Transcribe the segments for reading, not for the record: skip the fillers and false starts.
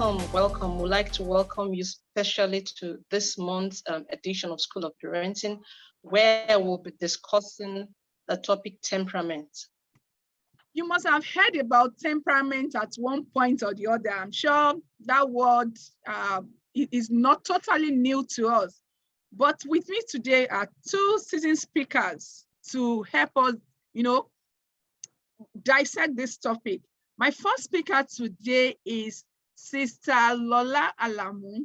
welcome. We'd like to welcome you especially to this month's edition of School of Parenting, where we'll be discussing the topic temperament. You must have heard about temperament at one point or the other. I'm sure that word is not totally new to us. But with me today are two seasoned speakers to help us, dissect this topic. My first speaker today is Sister Lola Alamu.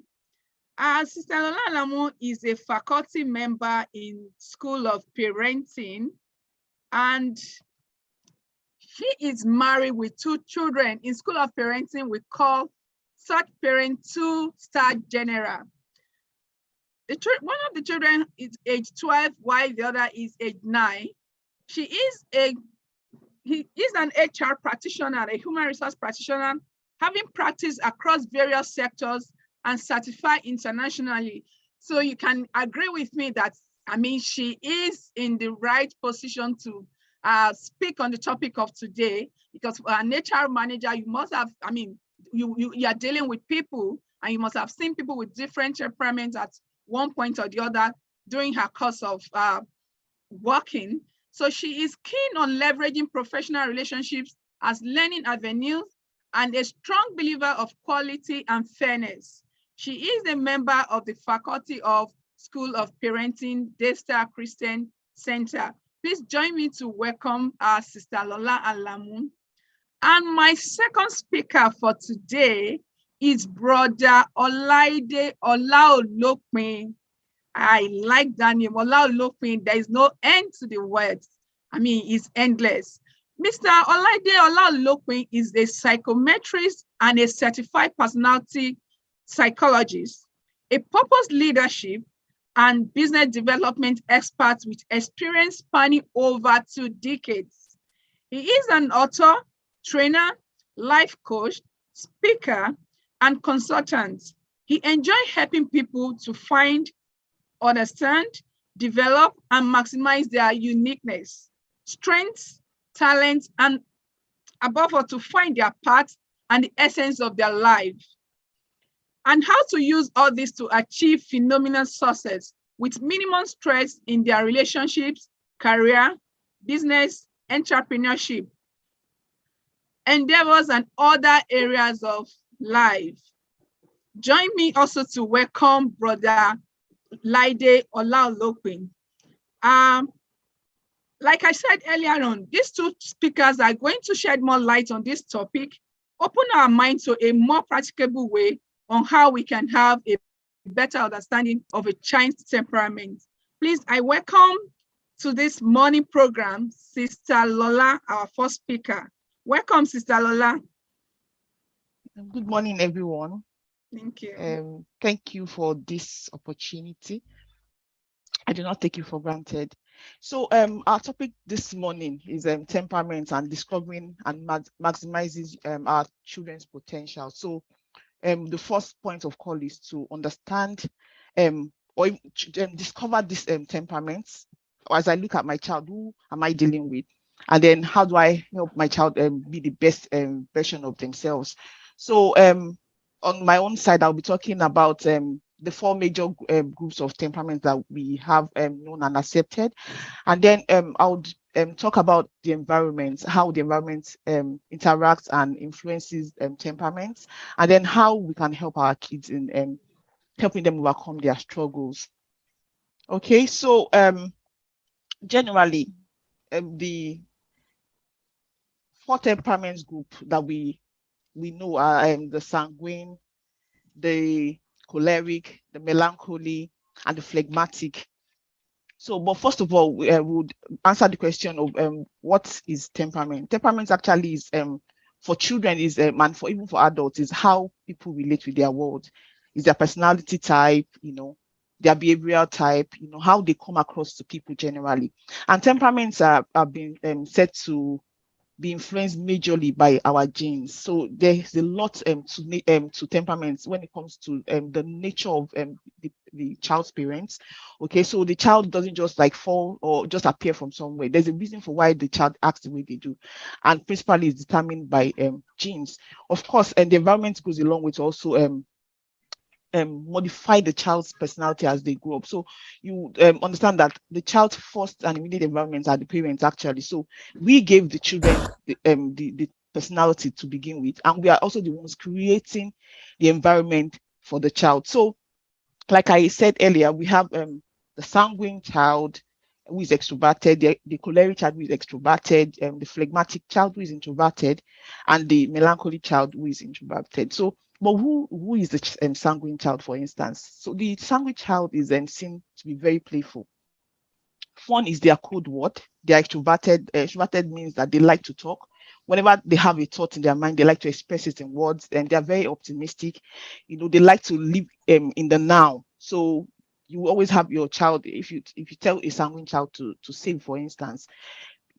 Sister Lola Alamu is a faculty member in School of Parenting, and she is married with two children. In School of Parenting, we call such parent 2-star general. One of the children is age 12, while the other is age 9. He is an HR practitioner, a human resource practitioner, having practiced across various sectors and certified internationally. So you can agree with me that, she is in the right position to speak on the topic of today, because an HR manager, you must have, you are dealing with people, and you must have seen people with different temperaments at one point or the other during her course of working. So she is keen on leveraging professional relationships as learning avenues and a strong believer of quality and fairness. She is a member of the faculty of School of Parenting, Daystar Christian Center. Please join me to welcome our Sister Lola Alamu. And my second speaker for today is Brother Olaide Olaolopin. I like that name, Olaolopin. There is no end to the words. It's endless. Mr. Olaide Olaolopin is a psychometrist and a certified personality psychologist, a purpose leadership and business development expert with experience spanning over 2 decades. He is an author, trainer, life coach, speaker, and consultant. He enjoys helping people to find, understand, develop, and maximize their uniqueness, strengths, talents, and above all, to find their path and the essence of their life, and how to use all this to achieve phenomenal success with minimum stress in their relationships, career, business, entrepreneurship, endeavors, and other areas of life. Join me also to welcome Brother Laide Olaolopin. Like I said earlier on, these two speakers are going to shed more light on this topic, open our minds to a more practicable way on how we can have a better understanding of a child's temperament. Please, I welcome to this morning program, Sister Lola, our first speaker. Welcome, Sister Lola. Good morning, everyone. Thank you. Thank you for this opportunity. I do not take it for granted. So our topic this morning is temperament and discovering and maximizing our children's potential. So the first point of call is to understand or discover this temperaments. As I look at my child, who am I dealing with? And then how do I help my child be the best version of themselves? So on my own side, I'll be talking about the 4 major groups of temperaments that we have known and accepted. And then I would talk about the environment, how the environment interacts and influences temperaments, and then how we can help our kids in helping them overcome their struggles. Okay, so generally, the 4 temperaments group that we know are the sanguine, the choleric, the melancholy, and the phlegmatic. So, but first of all, we would answer the question of what is temperament. Temperament actually is for children is and for even for adults is how people relate with their world. Is their personality type, their behavioral type, how they come across to people generally. And temperaments have been said to be influenced majorly by our genes. So there's a lot to temperaments when it comes to the nature of the the child's parents. Okay, so the child doesn't just like fall or just appear from somewhere. There's a reason for why the child acts the way they do, and principally is determined by genes, of course, and the environment goes a long way to also modify the child's personality as they grow up. So you understand that the child's first and immediate environments are the parents actually. So we gave the children the personality to begin with, and we are also the ones creating the environment for the child. So like I said earlier, we have the sanguine child who is extroverted, the choleric child who is extroverted, the phlegmatic child who is introverted, and the melancholy child who is introverted. So, but who is the sanguine child, for instance? So the sanguine child is seen to be very playful. Fun is their code word. They are extroverted. Extroverted means that they like to talk. Whenever they have a thought in their mind, they like to express it in words, and they are very optimistic. You know, they like to live in the now. So you always have your child. If you tell a sanguine child to save, for instance,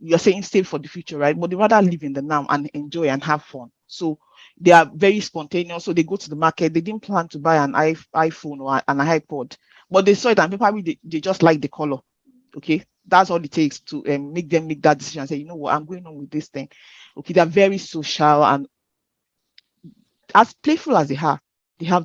you're saying save for the future, right? But they rather live in the now and enjoy and have fun. So they are very spontaneous. So they go to the market. They didn't plan to buy an iPhone or an iPod, but they saw it and probably they just like the color. Okay, that's all it takes to make them make that decision and say, you know what, I'm going on with this thing. Okay, they're very social, and as playful as they have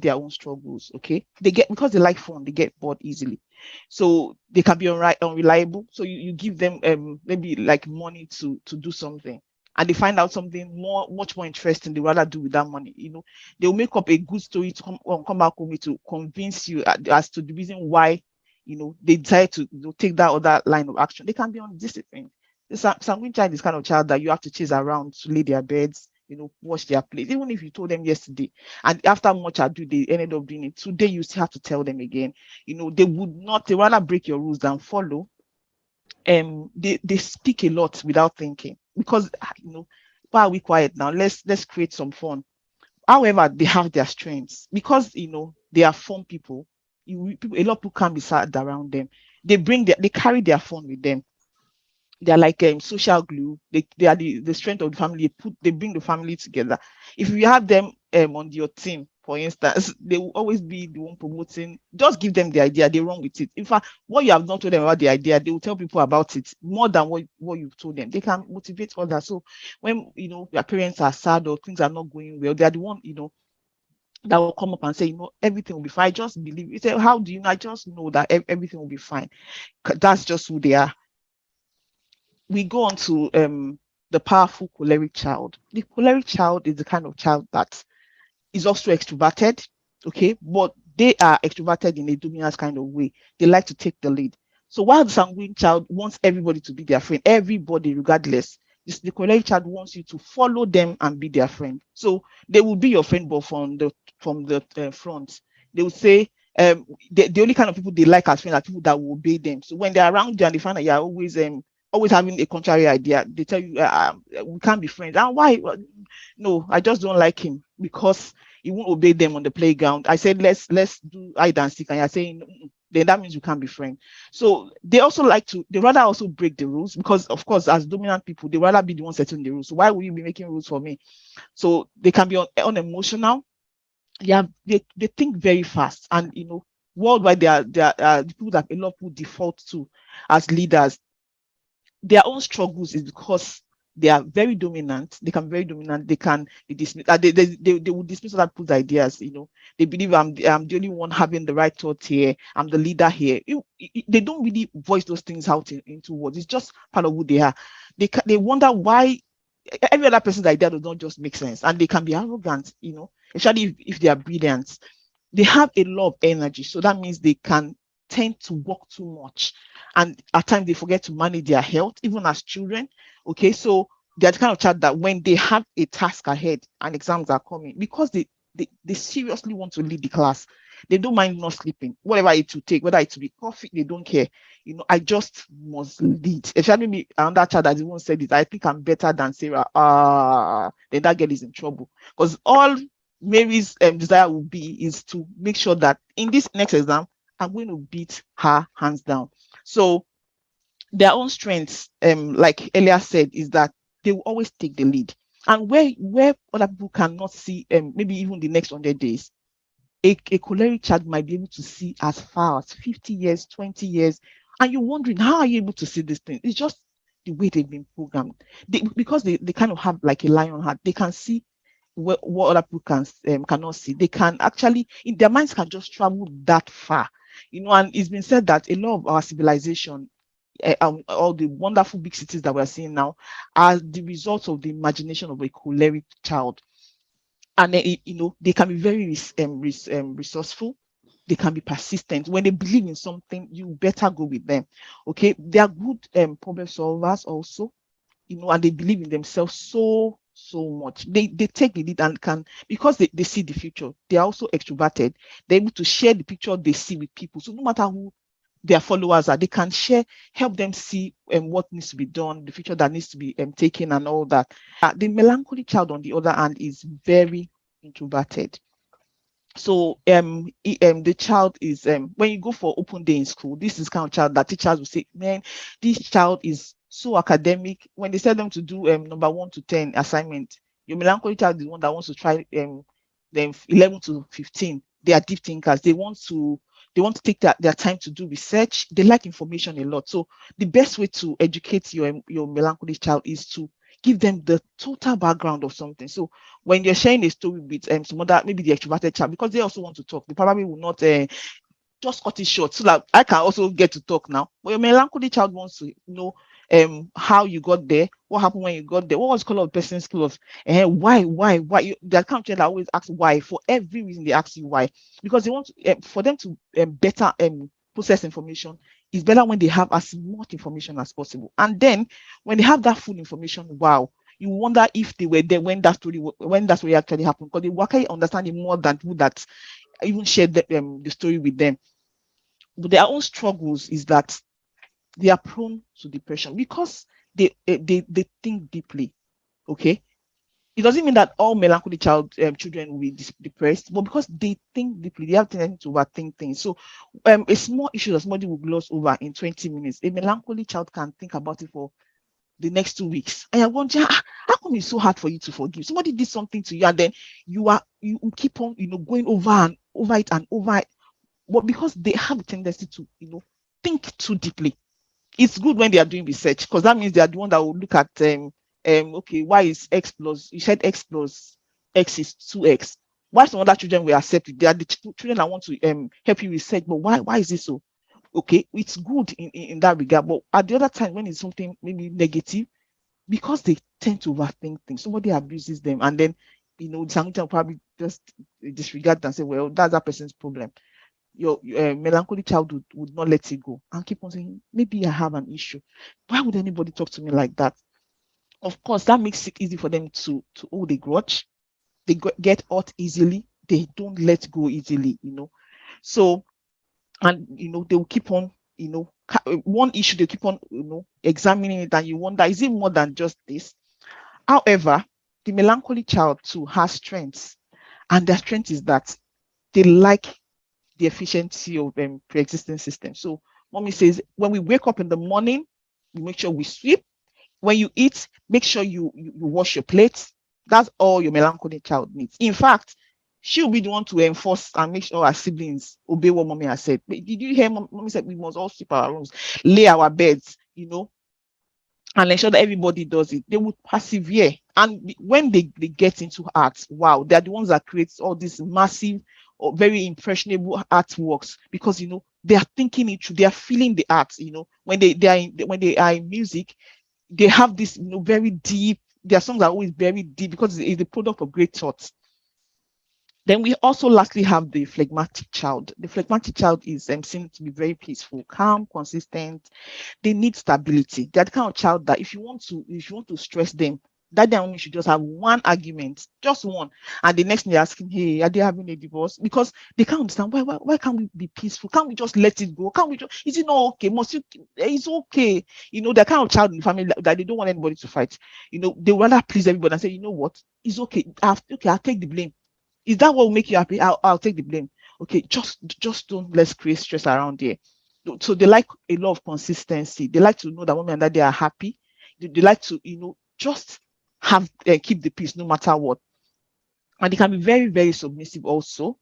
their own struggles. Okay, they get, because they like fun, they get bored easily, so they can be unreliable. So you give them maybe like money to do something, and they find out something much more interesting they rather do with that money. You know, they'll make up a good story to come back with me to convince you as to the reason why, you know, they decide to, you know, take that other line of action. They can be undisciplined. The sanguine child is kind of child that you have to chase around to lay their beds, you know, wash their plates. Even if you told them yesterday, and after much ado, they ended up doing it. Today, you still have to tell them again. You know, they rather break your rules than follow. They speak a lot without thinking, because, you know, why are we quiet now? Let's create some fun. However, they have their strengths because, you know, they are fun people. A lot of people can't be sad around them. They carry their fun with them. They're like social glue. They are the strength of the family. They bring the family together. If you have them on your team, for instance, they will always be the one promoting. Just give them the idea, they run with it. In fact, what you have not told them about the idea, they will tell people about it more than what you've told them. They can motivate others. So when, you know, your parents are sad or things are not going well, they are the one, you know, that will come up and say, you know, everything will be fine. I just believe. You say, how do you know? I just know that everything will be fine. That's just who they are. We go on to the powerful choleric child. The choleric child is the kind of child that is also extroverted, okay, but they are extroverted in a dominant kind of way. They like to take the lead. So while the sanguine child wants everybody to be their friend, everybody regardless, the choleric child wants you to follow them and be their friend. So they will be your friend, but from the front, they will say the only kind of people they like as friends are people that will obey them. So when they're around you and they find that you're always having a contrary idea, they tell you we can't be friends. And why? No, I just don't like him because he won't obey them on the playground. I said let's do hide and seek, and you're saying then that means you can't be friends. So they rather also break the rules, because of course as dominant people they rather be the ones setting the rules. So why will you be making rules for me? So they can be unemotional. Yeah, they think very fast, and you know, worldwide they are the people that a lot of people default to as leaders. Their own struggles is because they are very dominant. They can be very dominant. They can be dismiss. They will dismiss other people's ideas. You know, they believe I'm the only one having the right thought here. I'm the leader here. They don't really voice those things out into words. It's just part of who they are. They wonder why every other person's idea does not just make sense, and they can be arrogant. You know, especially if they are brilliant. They have a lot of energy, so that means they can tend to work too much, and at times they forget to manage their health even as children. Okay, so they're the kind of child that when they have a task ahead and exams are coming, because they seriously want to lead the class, they don't mind not sleeping, whatever it will take, whether it will be coffee, they don't care. You know, I just must lead. Especially me, another child that even said it, I think I'm better than Sarah. Then that girl is in trouble, because all Mary's desire will be is to make sure that in this next exam I'm going to beat her hands down. So their own strengths, like earlier said, is that they will always take the lead. And where other people cannot see maybe even the next 100 days, a choleric child might be able to see as far as 50 years, 20 years, and you're wondering, how are you able to see this thing? It's just the way they've been programmed. Because they kind of have like a lion heart, they can see what other people cannot see. They can actually, in their minds, can just travel that far. And it's been said that a lot of our civilization, all the wonderful big cities that we're seeing now, are the result of the imagination of a choleric child. And they can be very resourceful. They can be persistent. When they believe in something, you better go with them. Okay, they are good problem solvers also, and they believe in themselves so much. They take the lead and can, because they see the future. They are also extroverted. They're able to share the picture they see with people. So no matter who their followers are, they can help them see what needs to be done, the future that needs to be taken, and all that. The melancholy child, on the other hand, is very introverted. So the child is when you go for open day in school, this is kind of child that teachers will say, man, this child is so academic. When they tell them to do number 1 to 10 assignment, your melancholy child is one that wants to try them 11 to 15. They are deep thinkers. They want to take their time to do research. They like information a lot. So the best way to educate your melancholy child is to give them the total background of something. So when you're sharing a story with some other, maybe the extroverted child, because they also want to talk, they probably will not just cut it short so that I can also get to talk now. But your melancholy child wants to know how you got there, what happened when you got there, what was the color of the person's clothes, and why. That kind of child that always asks why. For every reason they ask you why, because they want to, for them to better process information. It's better when they have as much information as possible. And then when they have that full information, wow, you wonder if they were there when that story actually happened, because they will actually understand it more than people that even shared the story with them. But their own struggles is that they are prone to depression because they think deeply. Okay, it doesn't mean that all melancholy children will be depressed, but because they think deeply, they have tendency to overthink things. So a small issue that somebody will gloss over in 20 minutes, a melancholy child can think about it for the next 2 weeks. And I wonder, how come it's so hard for you to forgive? Somebody did something to you, and then you keep on, going over and over it and over it. But because they have a tendency to, think too deeply. It's good when they are doing research, because that means they are the one that will look at okay, why is X plus, you said X plus X is 2X. Why some other children will accept it? They are the children that want to help you research, but why is this so? Okay, it's good in that regard. But at the other time, when it's something maybe negative, because they tend to overthink things, somebody abuses them, and then something will probably just disregard and say, well, that's that person's problem. Your melancholy child would not let it go and keep on saying, maybe I have an issue. Why would anybody talk to me like that? Of course, that makes it easy for them to hold a grudge. They get hurt easily. They don't let go easily, So, and they will keep on, one issue, they keep on, examining it, and you wonder, is it more than just this? However, the melancholy child too has strengths, and their strength is that they like the efficiency of pre-existing systems. So mommy says, when we wake up in the morning, we make sure we sweep. When you eat, make sure you wash your plates. That's all your melancholy child needs. In fact, she'll be the one to enforce and make sure our siblings obey what mommy has said. But did you hear mommy said we must all sweep our rooms, lay our beds, and ensure that everybody does it? They would persevere. And when they get into art, wow, they're the ones that create all these massive or very impressionable artworks, because they are thinking it through, they are feeling the art. When they are in music, they have this very deep, their songs are always very deep because it's the product of great thoughts. Then we also lastly have the phlegmatic child. The phlegmatic child is seen to be very peaceful, calm, consistent. They need stability. They're the kind of child that if you want to stress them, that day only should just have one argument, just one, and the next thing you're asking, hey, are they having a divorce? Because they can't understand why can't we be peaceful? Can't we just let it go? Can't we just, is it not okay? It's okay. They're kind of child in the family that they don't want anybody to fight. They rather please everybody and say, you know what, it's okay. I'll take the blame. Is that what will make you happy? I'll take the blame. Okay, just don't let's create stress around here. So they like a lot of consistency. They like to know that mommy and daddy are happy. They like to, just keep the peace no matter what. And they can be very, very submissive also.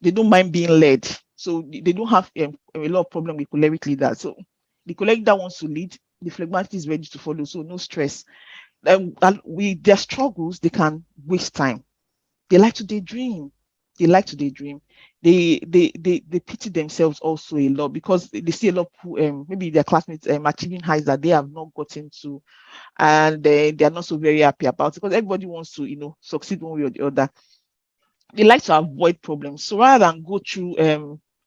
they don't mind being led. So they don't have a lot of problem with choleric leaders. So the choleric leader wants to lead, the phlegmatic is ready to follow. So no stress. And with their struggles, they can waste time. They like to daydream. They like to daydream. They pity themselves also a lot because they see a lot of maybe their classmates achieving highs that they have not gotten to, and they are not so very happy about it because everybody wants to succeed one way or the other. They like to avoid problems. So rather than go through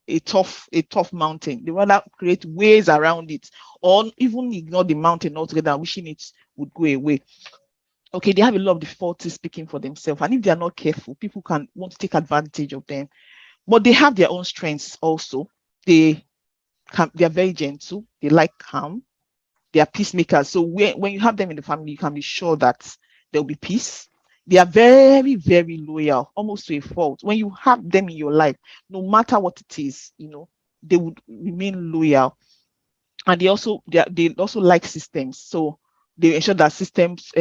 a tough mountain, they rather create ways around it or even ignore the mountain altogether, wishing it would go away. Okay, they have a lot of difficulty speaking for themselves, and if they are not careful, people can want to take advantage of them. But they have their own strengths also. They are very gentle. They like calm. They are peacemakers. So when you have them in the family, you can be sure that there will be peace. They are very, very loyal, almost to a fault. When you have them in your life, no matter what it is, they would remain loyal. And they also like systems. So they ensure that systems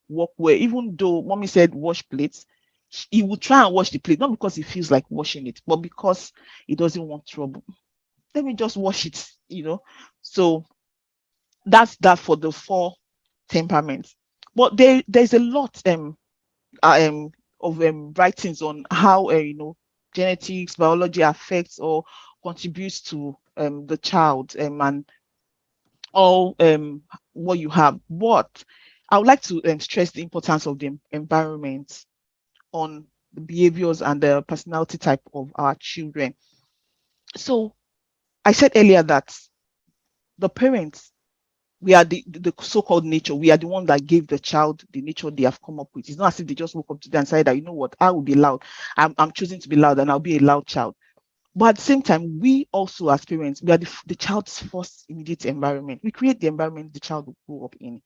work well. Even though mommy said wash plates, he will try and wash the plate, not because he feels like washing it, but because he doesn't want trouble. Let me just wash it. So that's that for the 4 temperaments. But there's a lot of writings on how genetics, biology affects or contributes to the child and all what you have. But I would like to stress the importance of the environment on the behaviors and the personality type of our children. So I said earlier that the parents, we are the so-called nature. We are the one that gave the child the nature they have come up with. It's not as if they just woke up today and said that, you know what, I will be loud. I'm choosing to be loud and I'll be a loud child. But at the same time, we also as parents, we are the child's first immediate environment. We create the environment the child will grow up in.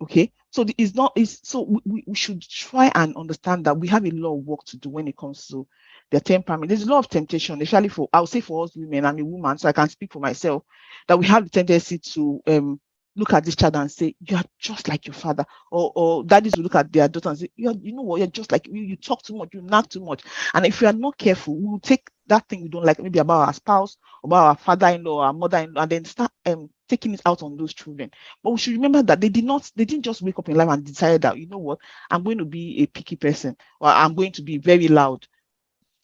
Okay, so we should try and understand that we have a lot of work to do when it comes to their temperament. There's a lot of temptation, especially I would say for us women. I'm a woman, so I can speak for myself, that we have the tendency to look at this child and say, you are just like your father, or daddies will look at their daughter and say, you know what, you're just like you talk too much, you nag too much. And if we are not careful, we will take that thing we don't like, maybe about our spouse, about our father-in-law, our mother-in-law, and then start taking it out on those children. But we should remember that they didn't just wake up in life and decide that, you know what, I'm going to be a picky person, or I'm going to be very loud.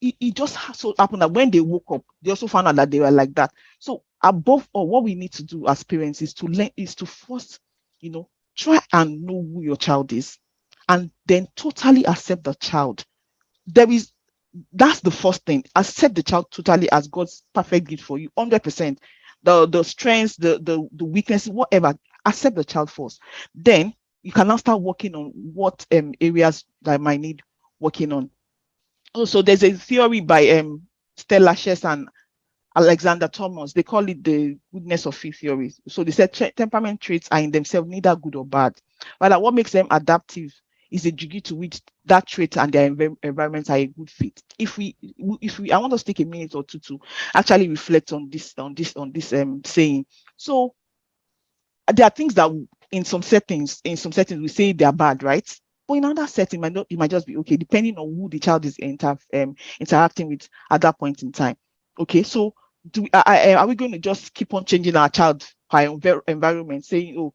It just so happened that when they woke up, they also found out that they were like that. So above all, what we need to do as parents is to learn, is to first, try and know who your child is, and then totally accept the child. That's the first thing. Accept the child totally as God's perfect gift for you, 100%. The strengths, the weaknesses, whatever. Accept the child first. Then you can now start working on what areas that might need working on. Also, there's a theory by Stella Sches and Alexander Thomas. They call it the goodness of fit theory. So they said temperament traits are in themselves neither good or bad. But what makes them adaptive is the degree to which that trait and their environments are a good fit. I want us to take a minute or two to actually reflect on this saying. So there are things that in some settings we say they are bad, right? But in another setting, it might just be okay, depending on who the child is interacting with at that point in time. Okay, so are we going to just keep on changing our child by environment, saying,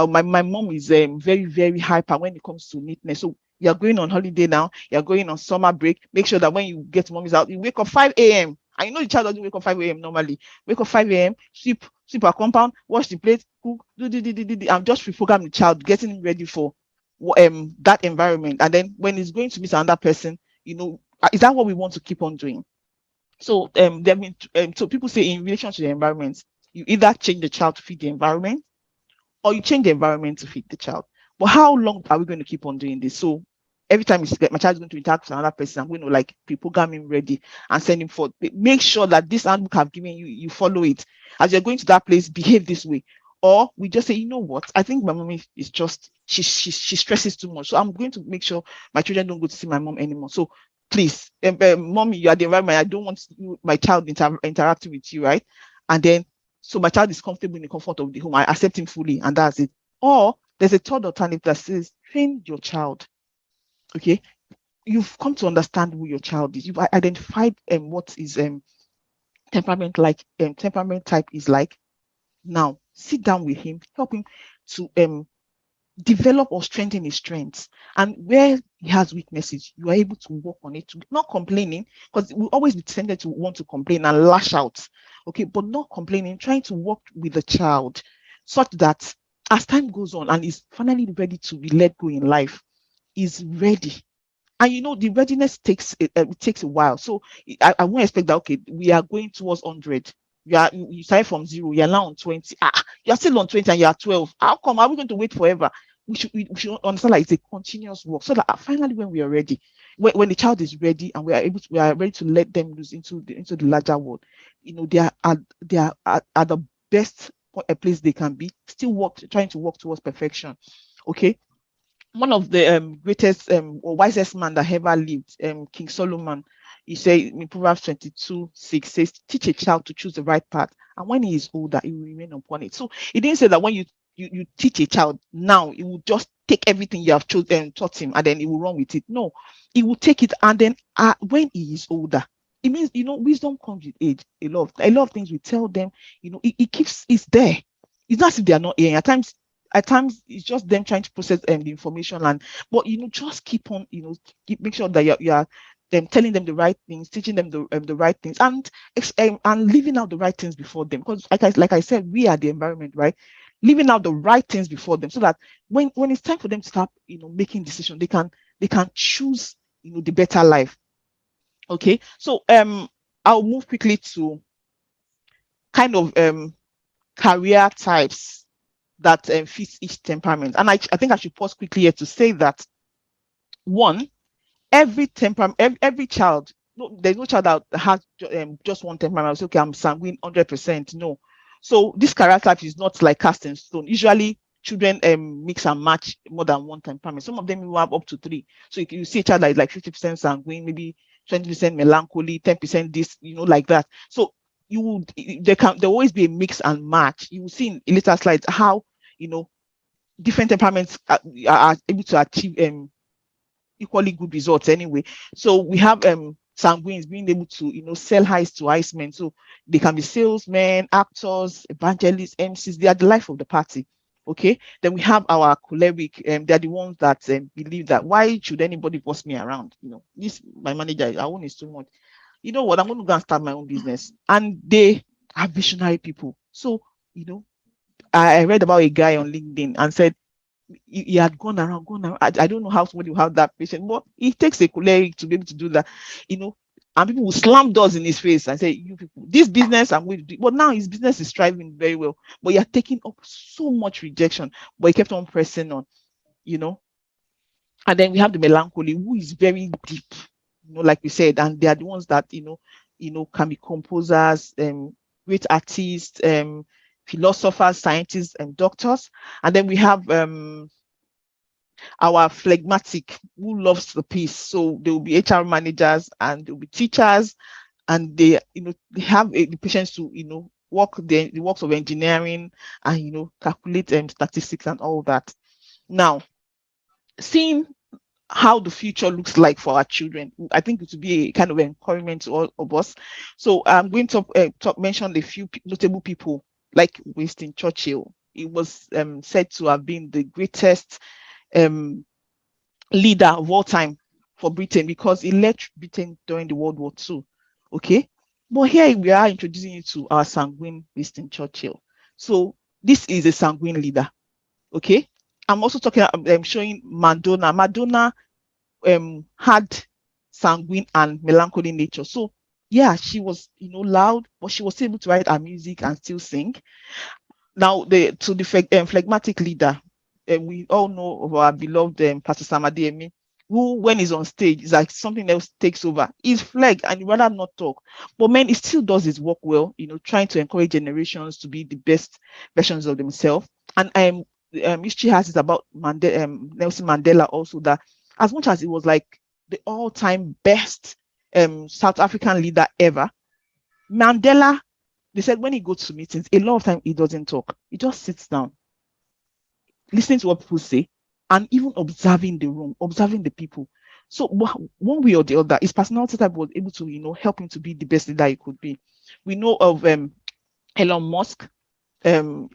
my mom is very, very hyper when it comes to neatness. So you're going on holiday now, you're going on summer break. Make sure that when you get to mommy's house, you wake up 5 a.m. I know the child doesn't wake up 5 a.m. normally. Wake up 5 a.m., sweep our compound, wash the plate, cook, I'm just reprogram the child, getting him ready for that environment. And then when he's going to meet another person, is that what we want to keep on doing? So so people say in relation to the environment, you either change the child to fit the environment, or you change the environment to fit the child. But how long are we going to keep on doing this? So every time my child is going to interact with another person, I'm going to like pre-program him ready and send him forth. Make sure that this handbook I've given you, you follow it. As you're going to that place, behave this way. Or we just say, you know what? I think my mom is just she stresses too much. So I'm going to make sure my children don't go to see my mom anymore. So please, mommy, you are the environment. I don't want my child interacting with you, right? And then so my child is comfortable in the comfort of the home. I accept him fully, and that's it. Or there's a third alternative that says train your child. Okay, you've come to understand who your child is. You've identified what is temperament type is like. Now sit down with him, help him to develop or strengthen his strengths, and where he has weaknesses, you are able to work on it, not complaining, because we always be tended to want to complain and lash out, okay, but not complaining, trying to work with the child such that as time goes on and is finally ready to be let go in life, is ready. And the readiness it takes a while. So I won't expect that, okay, we are going towards 100. You start from 0, you're now on 20. You're still on 20 and you're 12. How come? Are we going to wait forever? We should understand that it's a continuous work, so that finally when we are ready, when the child is ready and we are ready to let them loose into the larger world, they are at the best a place they can be, still trying to work towards perfection. Okay. One of the greatest or wisest man that ever lived, King Solomon, he said in Proverbs 22:6 says, teach a child to choose the right path, and when he is older, he will remain upon it. So he didn't say that when you teach a child now, he will just take everything you have taught him and then he will run with it. No, he will take it, and then when he is older, it means wisdom comes with age. A lot of things we tell them, it's there. It's not as if they are not hearing. At times it's just them trying to process the information, but just keep on, make sure that you are them telling them the right things, teaching them the right things, and leaving out the right things before them, because like I said, we are the environment, right? Leaving out the right things before them, so that when it's time for them to start making decisions, they can choose the better life. Okay, so I'll move quickly to kind of career types that fits each temperament. And I think I should pause quickly here to say that, one, every temperament, every child, no, there's no child that has just one temperament. Say, okay, I'm sanguine 100%. No. So this career type is not like cast in stone. Usually children mix and match more than one temperament. Some of them will have up to 3. So you see a child that is like 50% sanguine, maybe 20% melancholy, 10% this, like that. So there always be a mix and match. You will see in later slides how different temperaments are able to achieve equally good results anyway. So we have sanguines being able to sell highs to ice men. So they can be salesmen, actors, evangelists, MCs. They are the life of the party. Okay. Then we have our choleric. They're the ones that believe that, why should anybody boss me around? This my manager, I own is too much. You know what? I'm going to go and start my own business. And they are visionary people. So I read about a guy on LinkedIn and said he had gone around. I don't know how somebody will have that patience, but it takes a choleric to be able to do that, and people will slam doors in his face and say, you people, this business I'm going to do. But now his business is thriving very well, but you're taking up so much rejection, but he kept on pressing on, and then we have the melancholy, who is very deep, like we said, and they are the ones that can be composers, great artists, philosophers, scientists, and doctors. And then we have our phlegmatic, who loves the peace. So there will be HR managers and there will be teachers, and they have the patience to work the works of engineering and calculate statistics and all that. Now, seeing how the future looks like for our children, I think it would be a kind of encouragement to all of us. So I'm going to mention a few notable people like Winston Churchill. He was said to have been the greatest leader of all time for Britain, because he led Britain during the World War II. Okay, but here we are introducing you to our sanguine Winston Churchill. So this is a sanguine leader. Okay, I'm also talking. I'm showing Madonna. Madonna had sanguine and melancholy nature. So yeah, she was loud, but she was able to write her music and still sing. Now the phlegmatic leader, we all know of our beloved Pastor Sam Adeyemi, who when he's on stage, is like something else takes over. He's flag and he'd rather not talk, but man, he still does his work well. Trying to encourage generations to be the best versions of themselves. And history has it about Nelson Mandela also, that as much as it was like the all-time best South African leader ever, Mandela, they said when he goes to meetings, a lot of time he doesn't talk. He just sits down, listening to what people say, and even observing the room, observing the people. So one way or the other, his personality type was able to, help him to be the best leader he could be. We know of Elon Musk, our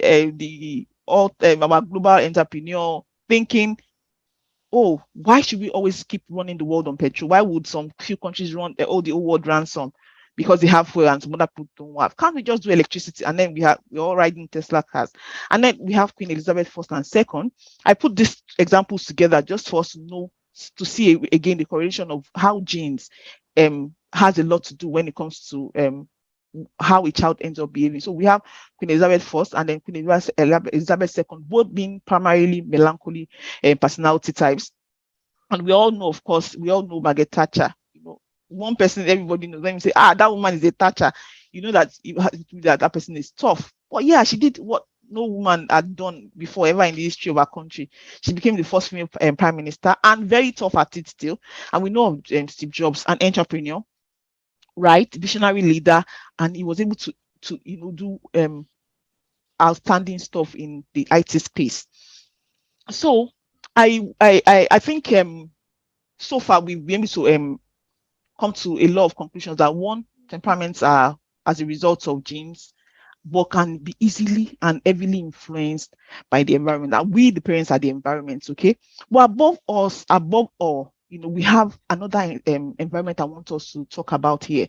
global entrepreneur, thinking, oh, why should we always keep running the world on petrol? Why would some few countries run the whole world ransom because they have fuel and some other people don't have? Can't we just do electricity? And then we're all riding Tesla cars. And then we have Queen Elizabeth first and second. I put these examples together just for us to know, to see again the correlation of how genes has a lot to do when it comes to how a child ends up behaving. So we have Queen Elizabeth first and then Queen Elizabeth second, both being primarily melancholy personality types. And we all know, of course, Margaret Thatcher. One person everybody knows. Let me say, that woman is a Thatcher. You know that person is tough. But yeah, she did what no woman had done before ever in the history of our country. She became the first female prime minister and very tough at it still. And we know of Steve Jobs, an entrepreneur, right, visionary leader, and he was able to do outstanding stuff in the IT space. So I think so far we've been able to come to a lot of conclusions that one, temperaments are as a result of genes, but can be easily and heavily influenced by the environment. That we, the parents, are the environment, okay? But above all, we have another environment I want us to talk about here.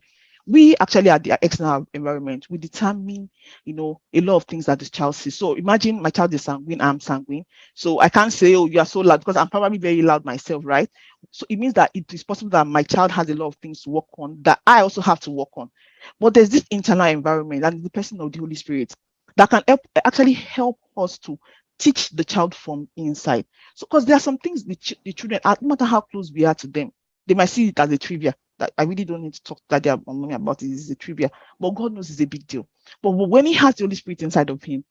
We actually are the external environment. We determine, a lot of things that this child sees. So imagine my child is sanguine, I'm sanguine. So I can't say, oh, you are so loud, because I'm probably very loud myself, right? So it means that it is possible that my child has a lot of things to work on that I also have to work on. But there's this internal environment and the person of the Holy Spirit that can actually help us to teach the child from inside. So because there are some things the children, no matter how close we are to them, they might see it as a trivia. That I really don't need to talk to their mommy about it. It's a trivia. But God knows it's a big deal. But when he has the Holy Spirit inside of him,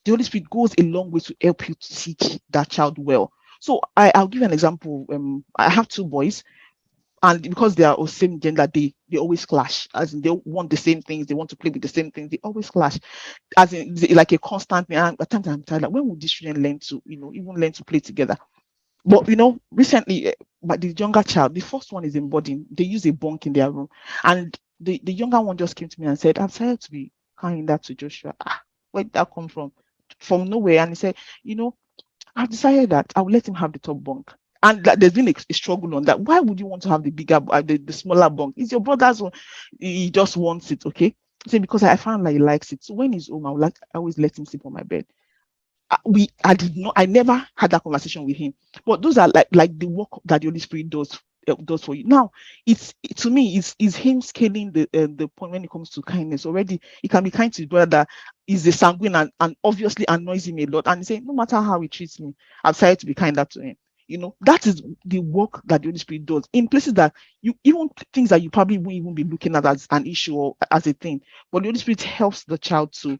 the Holy Spirit goes a long way to help you to teach that child well. So I'll give you an example. I have two boys, and because they are of same gender, they always clash. As in, they want the same things, they want to play with the same things, they always clash. As in, like a constant thing. And at times I'm tired. Like, when would these children learn to, even learn to play together? But recently, but the younger child, the first one is in boarding. They use a bunk in their room, and the younger one just came to me and said, "I'm tired to be carrying that to Joshua." Where did that come from? From nowhere. And he said, I've decided that I will let him have the top bunk. And that there's been a struggle on that. Why would you want to have the bigger, the smaller bunk? It's your brother's one. He just wants it, okay? So because I found like he likes it. So when he's home, I always let him sleep on my bed. I never had that conversation with him. But those are like the work that the Holy Spirit does for you. Now, to me, it's him scaling the point when it comes to kindness. Already, he can be kind to his brother that is a sanguine and obviously annoys him a lot. And he say, no matter how he treats me, I've decided to be kinder to him. That is the work that the Holy Spirit does in places that even things that you probably won't even be looking at as an issue or as a thing. But the Holy Spirit helps the child to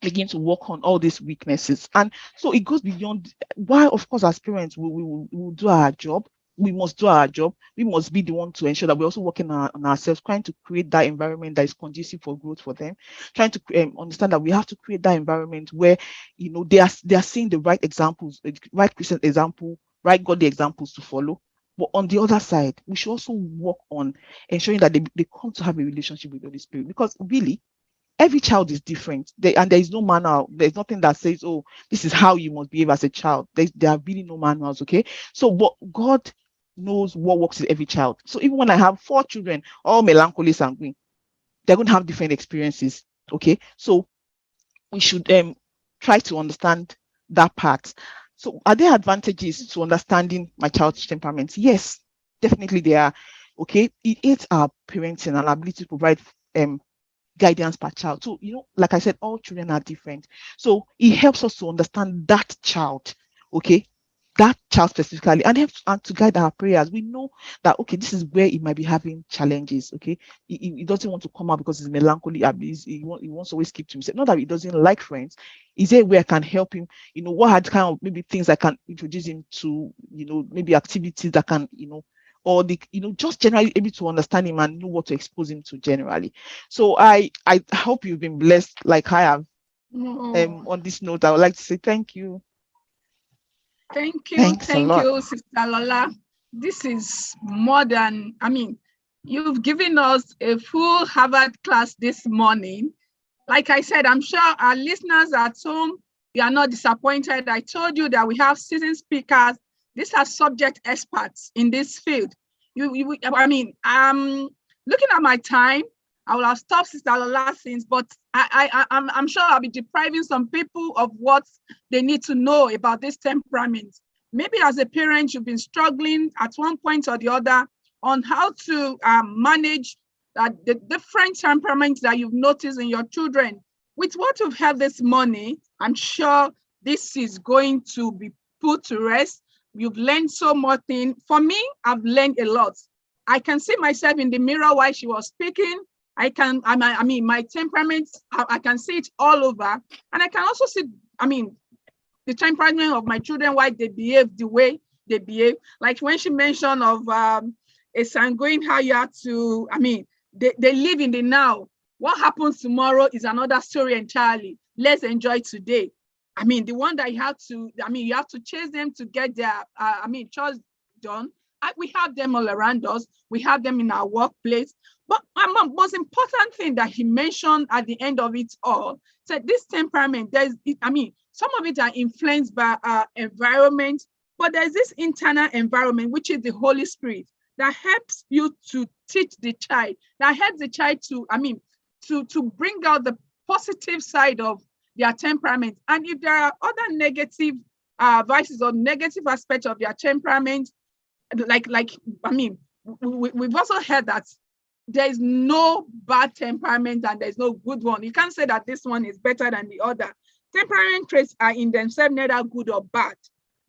begin to work on all these weaknesses. And so it goes beyond why, of course, as parents, we will do our job. We must do our job. We must be the one to ensure that we're also working on ourselves, trying to create that environment that is conducive for growth for them, trying to understand that we have to create that environment where, they are seeing the right examples, the right Christian example, right godly examples to follow. But on the other side, we should also work on ensuring that they come to have a relationship with the Holy Spirit, because really, every child is different. And there is no manual. There's nothing that says, oh, this is how you must behave as a child. There are really no manuals, okay? So, but God knows what works with every child. So even when I have 4 children, all melancholy sanguine, they're going to have different experiences, okay? So we should try to understand that part. So are there advantages to understanding my child's temperament? Yes, definitely there are, okay? It aids our parenting and our ability to provide guidance per child. So, like I said, all children are different. So it helps us to understand that child, okay? That child specifically, and helps and to guide our prayers. We know that, okay, this is where he might be having challenges, okay? He doesn't want to come out because he's melancholy. He wants to always keep to himself. Not that he doesn't like friends. Is there where I can help him? What are kind of maybe things I can introduce him to, maybe activities that can, or just generally able to understand him and know what to expose him to generally. So I hope you've been blessed like I have. On this note, I would like to say thank you. Thank you. Thanks a Thank lot. you, Sister Lola. this is more than, I mean, you've given us a full Harvard class this morning. Like I said, I'm sure our listeners at home, you are not disappointed. I told you that we have seasoned speakers. These are subject experts in this field. I mean, looking at my time, I will have stopped Sister Lola since, but I'm sure I'll be depriving some people of what they need to know about this temperament. Maybe as a parent, you've been struggling at one point or the other on how to manage the different temperaments that you've noticed in your children. With what you've heard this morning, I'm sure this is going to be put to rest. You've learned so much things. For me, I've learned a lot. I can see myself in the mirror while she was speaking. I mean, my temperament, I can see it all over. And I can also see, I mean, the temperament of my children, why they behave the way they behave. Like when she mentioned of a sanguine, how you have to, I mean, they live in the now. What happens tomorrow is another story entirely. Let's enjoy today. I mean, the one that you have to, I mean, you have to chase them to get their, chores done. We have them all around us. We have them in our workplace. But the most important thing that he mentioned at the end of it all, said this temperament, some of it are influenced by our environment, but there's this internal environment, which is the Holy Spirit, that helps you to teach the child, that helps the child to, to bring out the positive side of their temperament. And if there are other negative vices or negative aspects of their temperament, we've also heard that there's no bad temperament and there's no good one. You can't say that this one is better than the other. Temperament traits are in themselves neither good or bad.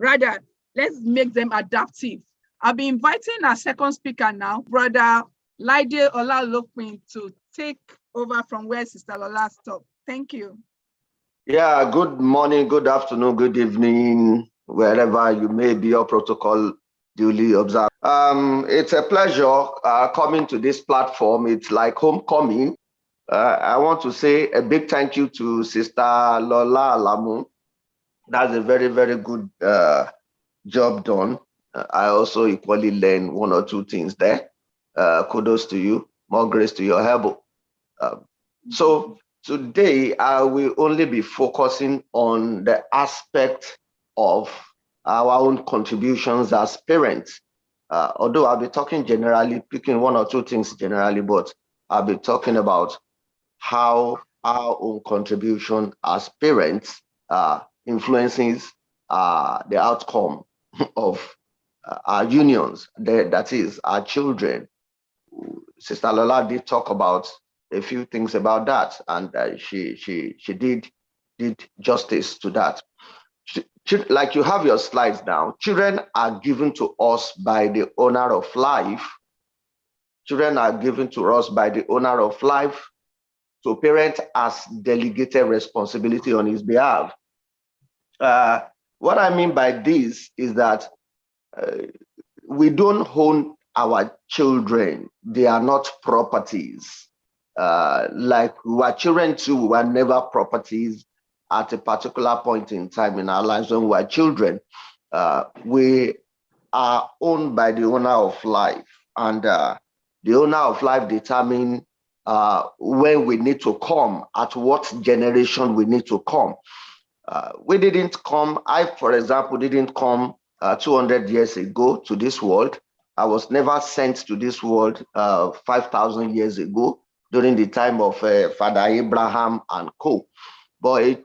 Rather, let's make them adaptive. I'll be inviting our second speaker now, Brother Laide Olalopin, to take over from where Sister Lola stopped. Thank you. Yeah, good morning, good afternoon, good evening, wherever you may be, your protocol duly observed. It's a pleasure coming to this platform. It's like homecoming. I want to say a big thank you to Sister Lola Alamu. That's a very, very good job done. I also equally learned one or two things there. Kudos to you. More grace to your elbow. So today, I will only be focusing on the aspect of our own contributions as parents. Although I'll be talking generally, picking one or two things generally, but I'll be talking about how our own contribution as parents influences the outcome of our unions, that is, our children. Sister Lola did talk about a few things about that, and she did justice to that. Like you have your slides now, children are given to us by the owner of life. Children are given to us by the owner of life. So parent has delegated responsibility on his behalf. What I mean by this is that we don't own our children. They are not properties. Like we were children too, we were never properties at a particular point in time in our lives when we were children. We are owned by the owner of life, and the owner of life determines when we need to come, at what generation we need to come. We didn't come, I, for example, didn't come 200 years ago to this world. I was never sent to this world 5,000 years ago during the time of Father Abraham and co. But it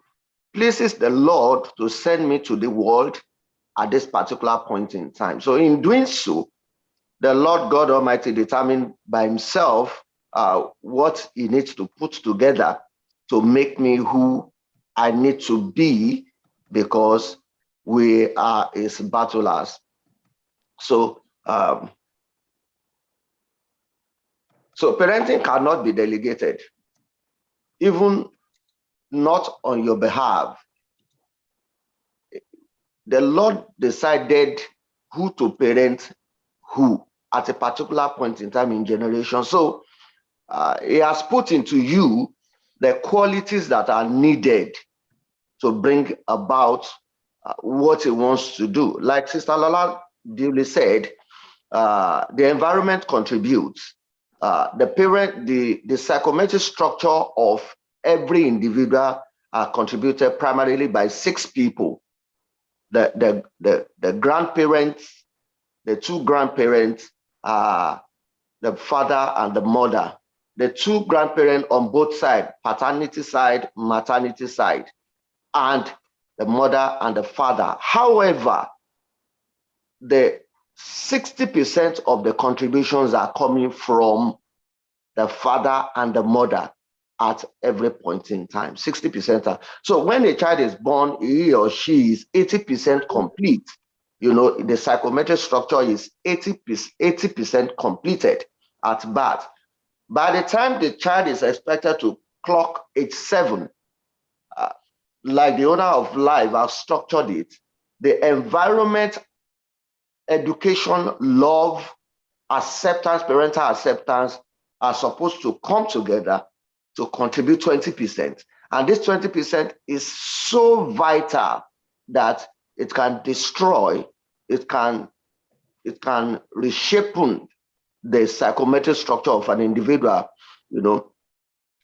pleases the Lord to send me to the world at this particular point in time. So in doing so, the Lord God Almighty determined by himself what he needs to put together to make me who I need to be, because we are his battlers. So parenting cannot be delegated, even not on your behalf. The Lord decided who to parent who at a particular point in time in generation. So he has put into you the qualities that are needed to bring about what he wants to do. Like Sister Lola duly said, the environment contributes. The psychometric structure of every individual are contributed primarily by 6 people: the grandparents, the 2 grandparents, the father and the mother, the 2 grandparents on both sides, paternity side, maternity side, and the mother and the father. However, the 60% of the contributions are coming from the father and the mother at every point in time. 60%. So when a child is born, he or she is 80% complete. You know, the psychometric structure is 80% completed at birth. By the time the child is expected to clock age 7, like the owner of life has structured it, the environment, education, love, acceptance, parental acceptance are supposed to come together to contribute 20%. And this 20% is so vital that it can destroy, it can reshape the psychometric structure of an individual. You know,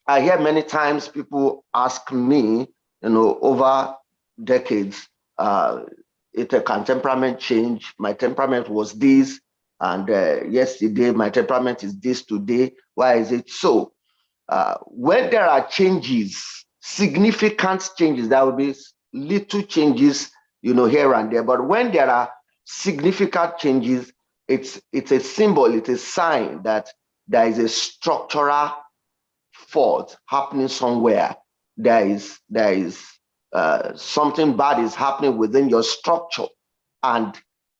I hear many times people ask me, you know, over decades, can temperament change? My temperament was this, and yesterday my temperament is this today. Why is it so? When there are changes, significant changes, there will be little changes, you know, here and there. But when there are significant changes, it's a symbol, it's a sign that there is a structural fault happening somewhere. There is something bad is happening within your structure, and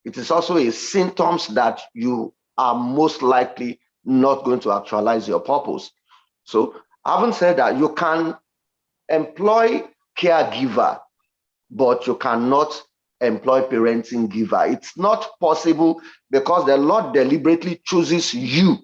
it is also a symptom that you are most likely not going to actualize your purpose. So, having said that, you can employ caregiver, but you cannot employ parenting giver. It's not possible, because the Lord deliberately chooses you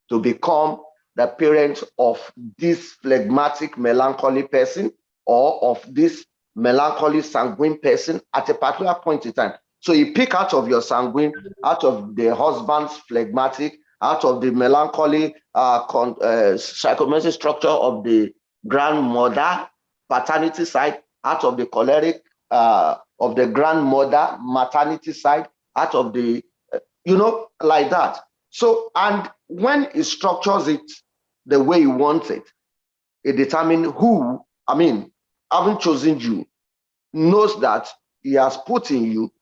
to become the parent of this phlegmatic, melancholy person, or of this melancholy, sanguine person at a particular point in time. So you pick out of your sanguine, out of the husband's phlegmatic, out of the melancholy psychometric structure of the grandmother paternity side, out of the choleric of the grandmother maternity side, out of the, you know, like that. So, and when it structures it the way you want it, it determines who, having chosen you, knows that he has put in you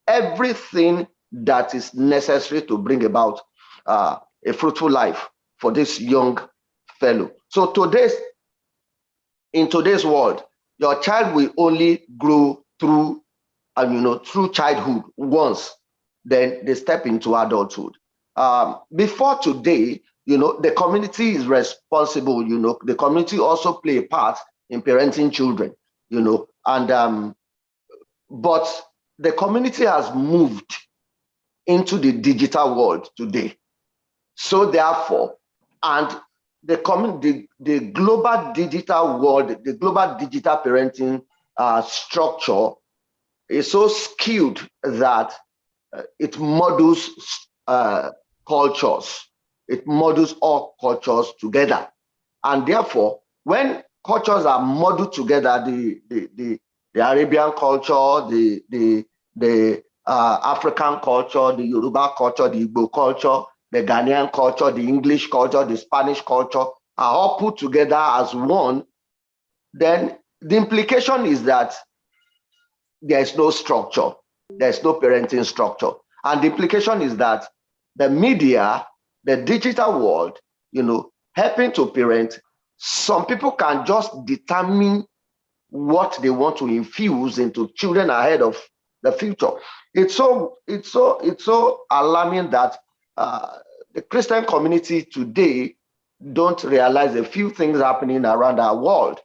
everything that is necessary to bring about a fruitful life for this young fellow. So in today's world, your child will only grow through, through childhood once, then they step into adulthood. Before today, the community is responsible. The community also play a part in parenting children. But the community has moved into the digital world today. So therefore, and the global digital world, the global digital parenting structure is so skewed that it models cultures. It models all cultures together. And therefore, when cultures are modeled together, the Arabian culture, the African culture, the Yoruba culture, the Igbo culture, the Ghanaian culture, the English culture, the Spanish culture are all put together as one, then the implication is that there is no structure, there is no parenting structure. And the implication is that the media, the digital world, helping to parent, some people can just determine what they want to infuse into children ahead of the future. It's so alarming that the Christian community today don't realize a few things happening around our world,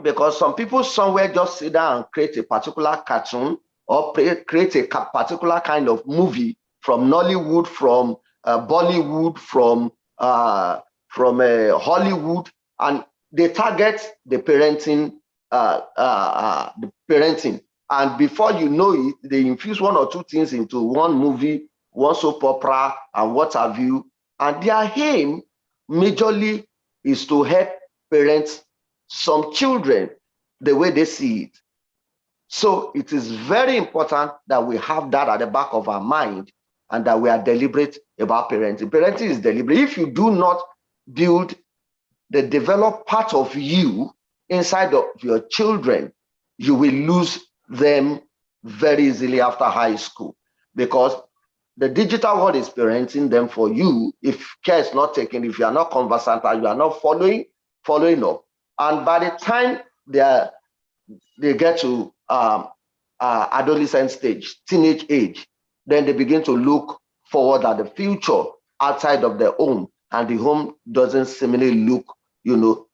because some people somewhere just sit down and create a particular cartoon or create a particular kind of movie from Nollywood, from Bollywood, from Hollywood, and they target the parenting. And before you know it, they infuse one or two things into one movie one soap opera and what have you. And their aim majorly is to help parents some children the way they see it. So it is very important that we have that at the back of our mind and that we are deliberate about parenting. Parenting is deliberate. If you do not build the developed part of you inside of your children, you will lose them very easily after high school, because the digital world is parenting them for you if care is not taken, if you are not conversant and you are not following up. And by the time they get to adolescent stage, teenage age, then they begin to look forward at the future outside of their home, and the home doesn't seemingly look,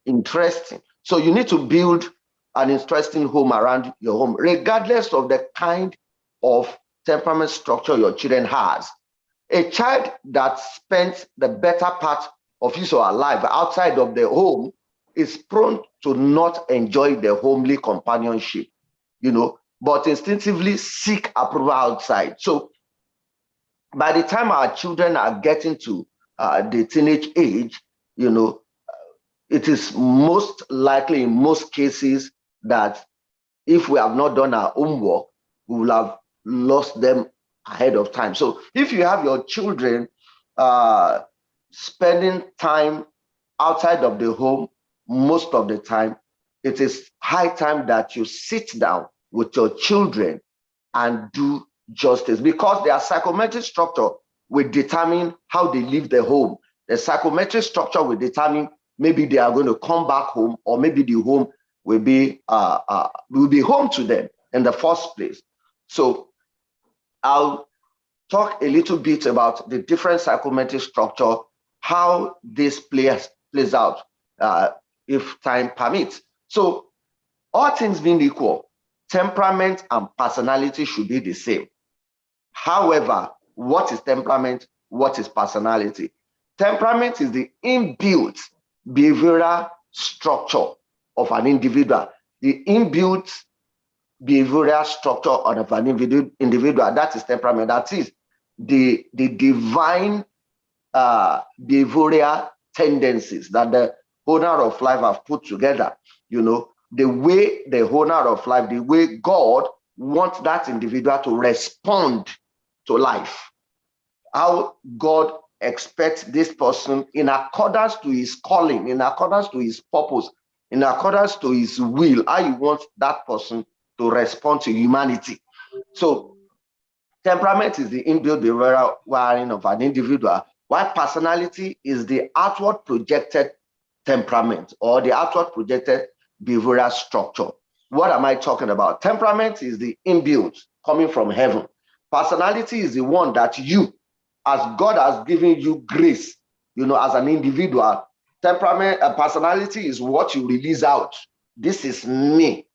interesting. So you need to build an interesting home around your home, regardless of the kind of temperament structure your children has. A child that spends the better part of his or her life outside of the home is prone to not enjoy the homely companionship, but instinctively seek approval outside. So by the time our children are getting to the teenage age, it is most likely in most cases that if we have not done our homework, we will have lost them ahead of time. So if you have your children spending time outside of the home most of the time, it is high time that you sit down with your children and do justice, because their psychometric structure will determine how they leave the home. The psychometric structure will determine maybe they are going to come back home, or maybe the home will be home to them in the first place. So I'll talk a little bit about the different psychometric structure, how this plays out if time permits. So all things being equal, temperament and personality should be the same. However, what is temperament? What is personality? Temperament is the inbuilt behavioral structure of an individual. The inbuilt behavioral structure of an individual, that is temperament. That is the divine behavioral tendencies that the owner of life have put together. The way the owner of life, the way God wants that individual to respond to life, how God expects this person in accordance to his calling, in accordance to his purpose, in accordance to his will, how he wants that person to respond to humanity. So temperament is the inbuilt behavioral wiring of an individual, while personality is the outward projected temperament or the outward projected behavioral structure. What am I talking about? Temperament is the inbuilt, coming from heaven. Personality is the one that you, as God has given you grace, as an individual. Temperament and personality is what you release out. This is me.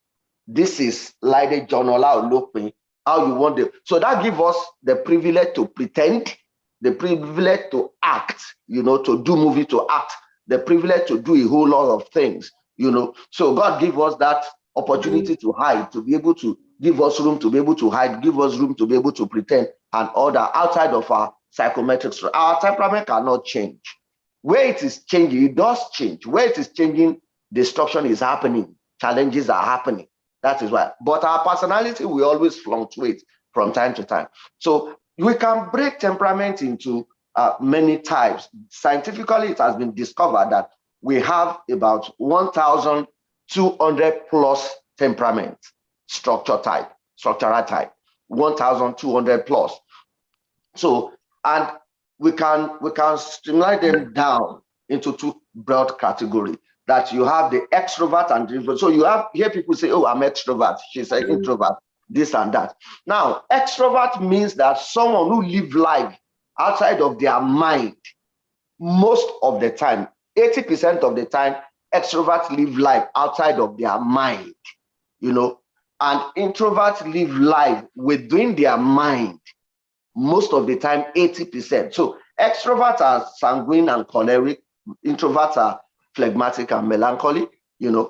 This is like the journal how you want it. So that gives us the privilege to pretend, the privilege to act, to do movie, to act, the privilege to do a whole lot of things, So God give us that opportunity to hide, to be able to give us room to be able to hide, give us room to be able to pretend and order outside of our psychometrics. Our temperament cannot change. Where it is changing, it does change. Where it is changing, destruction is happening, challenges are happening. That is why. But our personality will always fluctuate from time to time. So we can break temperament into many types. Scientifically, it has been discovered that we have about 1,200 plus temperament structural type, 1,200 plus. So, and we can streamline them down into two broad categories. That you have the extrovert and the introvert. So you hear people say, "Oh, I'm extrovert." She's an introvert. This and that. Now, extrovert means that someone who lives life outside of their mind most of the time. 80% of the time, extroverts live life outside of their mind, and introverts live life within their mind most of the time, 80%. So extroverts are sanguine and choleric, introverts are phlegmatic and melancholy, and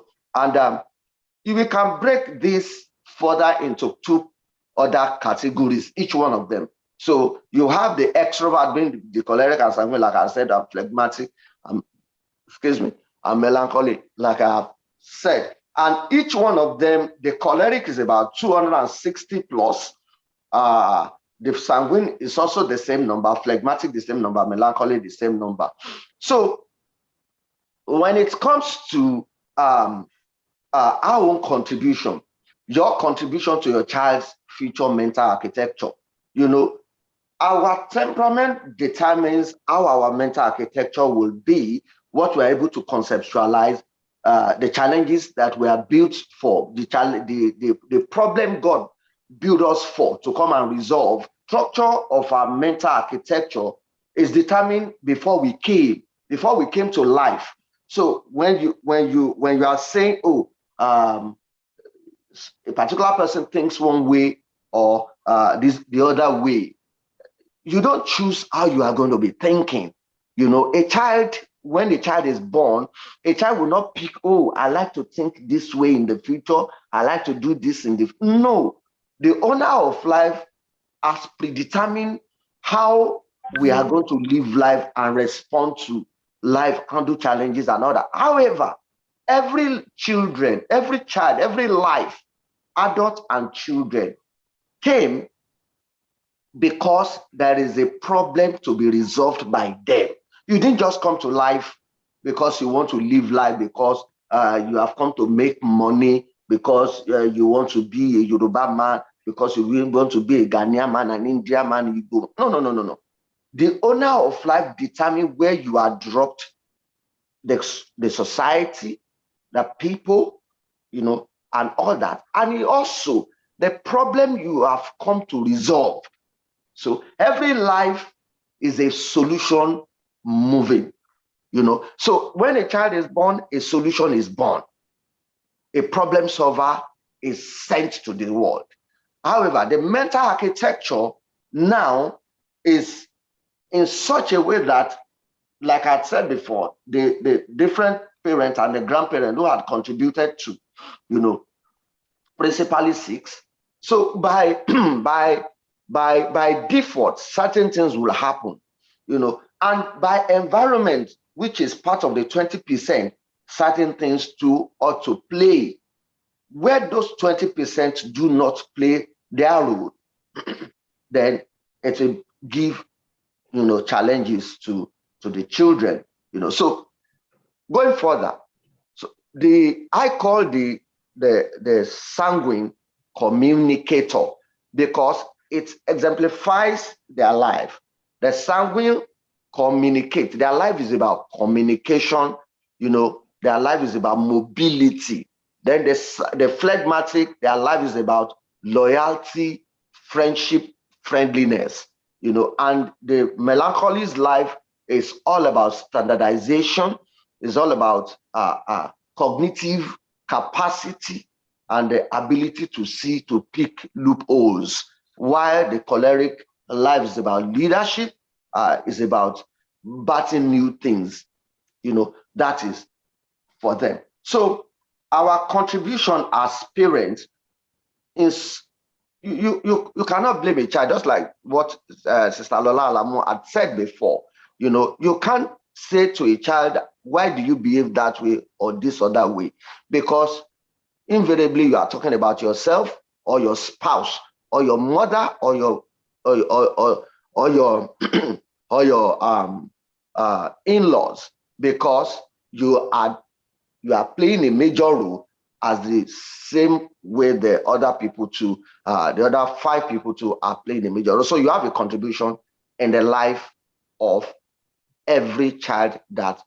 we can break this further into two other categories, each one of them. So you have the extrovert being the choleric and sanguine, like I said, and phlegmatic, and melancholic, like I have said. And each one of them, the choleric is about 260 plus. The sanguine is also the same number, phlegmatic the same number, melancholy the same number. So when it comes to our own contribution, your contribution to your child's future mental architecture, our temperament determines how our mental architecture will be, what we're able to conceptualize, the challenges that we are built for, the problem God built us for to come and resolve. Structure of our mental architecture is determined before we came to life. So when you are saying, a particular person thinks one way or the other way, you don't choose how you are going to be thinking. A child, when a child is born, a child will not pick, I like to think this way in the future, I like to do this in the... No, the owner of life has predetermined how we are going to live life and respond to life, handle challenges and all that. However, every child, every life, adult and children, came because there is a problem to be resolved by them. You didn't just come to life because you want to live life, because you have come to make money, because you want to be a Yoruba man, because you want to be a Ghanaian man, an Indian man. You go. No. The owner of life determines where you are dropped, the society, the people, and all that. And also the problem you have come to resolve. So every life is a solution moving, So when a child is born, a solution is born. A problem solver is sent to the world. However, the mental architecture now is in such a way that, like I said before, the different parents and the grandparents who had contributed to, principally 6. So by default, certain things will happen, and by environment, which is part of the 20%, certain things too ought to play. Where those 20% do not play their role, then it will give, challenges to the children, So going further, I call the sanguine communicator, because it exemplifies their life. The sanguine communicate. Their life is about communication, their life is about mobility. Then the phlegmatic, their life is about loyalty, friendship, friendliness, and the melancholy's life is all about standardization, is all about cognitive capacity and the ability to see, to pick loopholes, while the choleric life is about leadership, is about batting new things, that is for them. So our contribution as parents is, you cannot blame a child, just like what Sister Lola Alamu had said before. You can't say to a child, why do you behave that way or this or that way? Because invariably you are talking about yourself or your spouse or your mother or your in-laws, because you are playing a major role as the same way the other people too, the other 5 people too are playing a major role. So you have a contribution in the life of every child that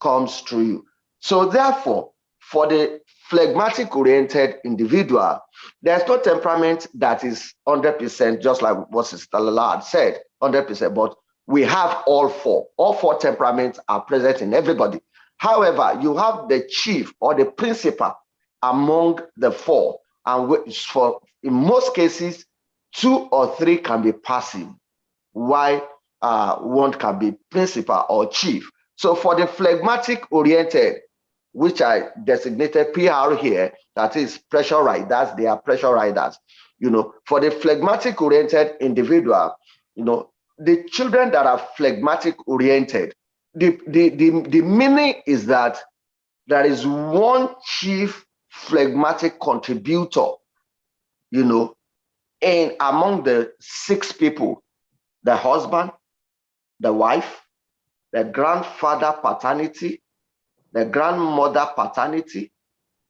comes through you. So therefore, for the phlegmatic oriented individual, there's no temperament that is 100%, just like what Sister Lala had said, 100%, but we have all 4. All 4 temperaments are present in everybody. However, you have the chief or the principal among the 4, and in most cases, 2 or 3 can be passive, while one can be principal or chief. So for the phlegmatic oriented, which I designated PR here, that is pressure riders, they are pressure riders. For the phlegmatic oriented individual, the children that are phlegmatic oriented, the meaning is that there is one chief phlegmatic contributor, and among the 6 people, the husband, the wife, the grandfather paternity, the grandmother paternity,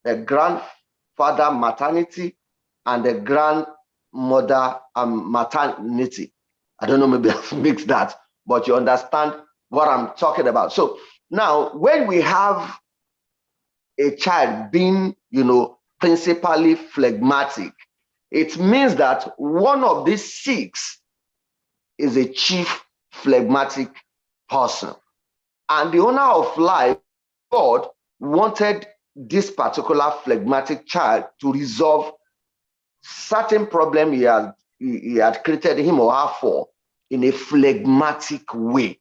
the grandfather maternity, and the grandmother maternity. I don't know, maybe I've mixed that, but you understand what I'm talking about. So now, when we have a child being, principally phlegmatic, it means that one of these 6 is a chief phlegmatic person. And the owner of life, God, wanted this particular phlegmatic child to resolve certain problem he had created him or her for in a phlegmatic way.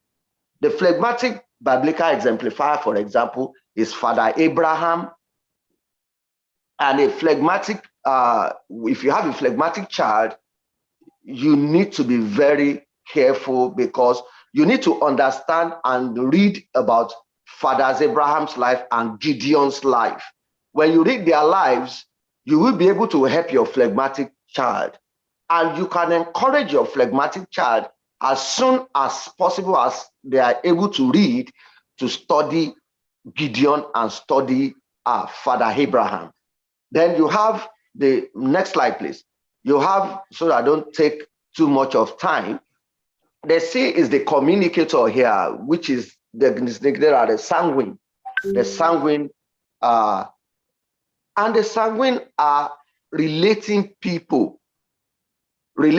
The phlegmatic biblical exemplifier, for example, is Father Abraham. And a phlegmatic, if you have a phlegmatic child, you need to be very careful, because you need to understand and read about Father Abraham's life and Gideon's life. When you read their lives, you will be able to help your phlegmatic child. And you can encourage your phlegmatic child as soon as possible as they are able to read, to study Gideon and study Father Abraham. Then you have the next slide, please. You have, so that I don't take too much of time, the C is the communicator here, which is the sanguine. The sanguine, and the sanguine are relating people. They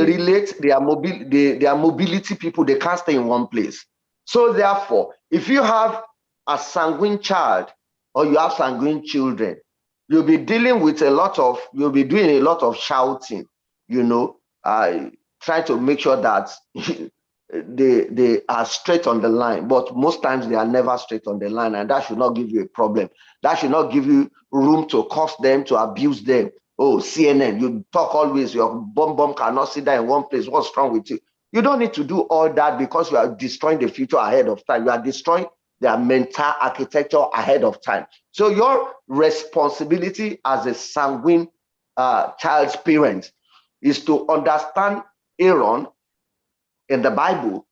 relate, they are mobility people. They can't stay in one place. So therefore, if you have a sanguine child or you have sanguine children, you'll be doing a lot of shouting, trying to make sure that they are straight on the line. But most times they are never straight on the line, and that should not give you a problem. That should not give you room to curse them, to abuse them. Oh, CNN, you talk always, your bomb cannot sit there in one place. What's wrong with you? You don't need to do all that, because you are destroying the future ahead of time. You are destroying their mental architecture ahead of time. So your responsibility as a sanguine child's parent is to understand Aaron in the Bible,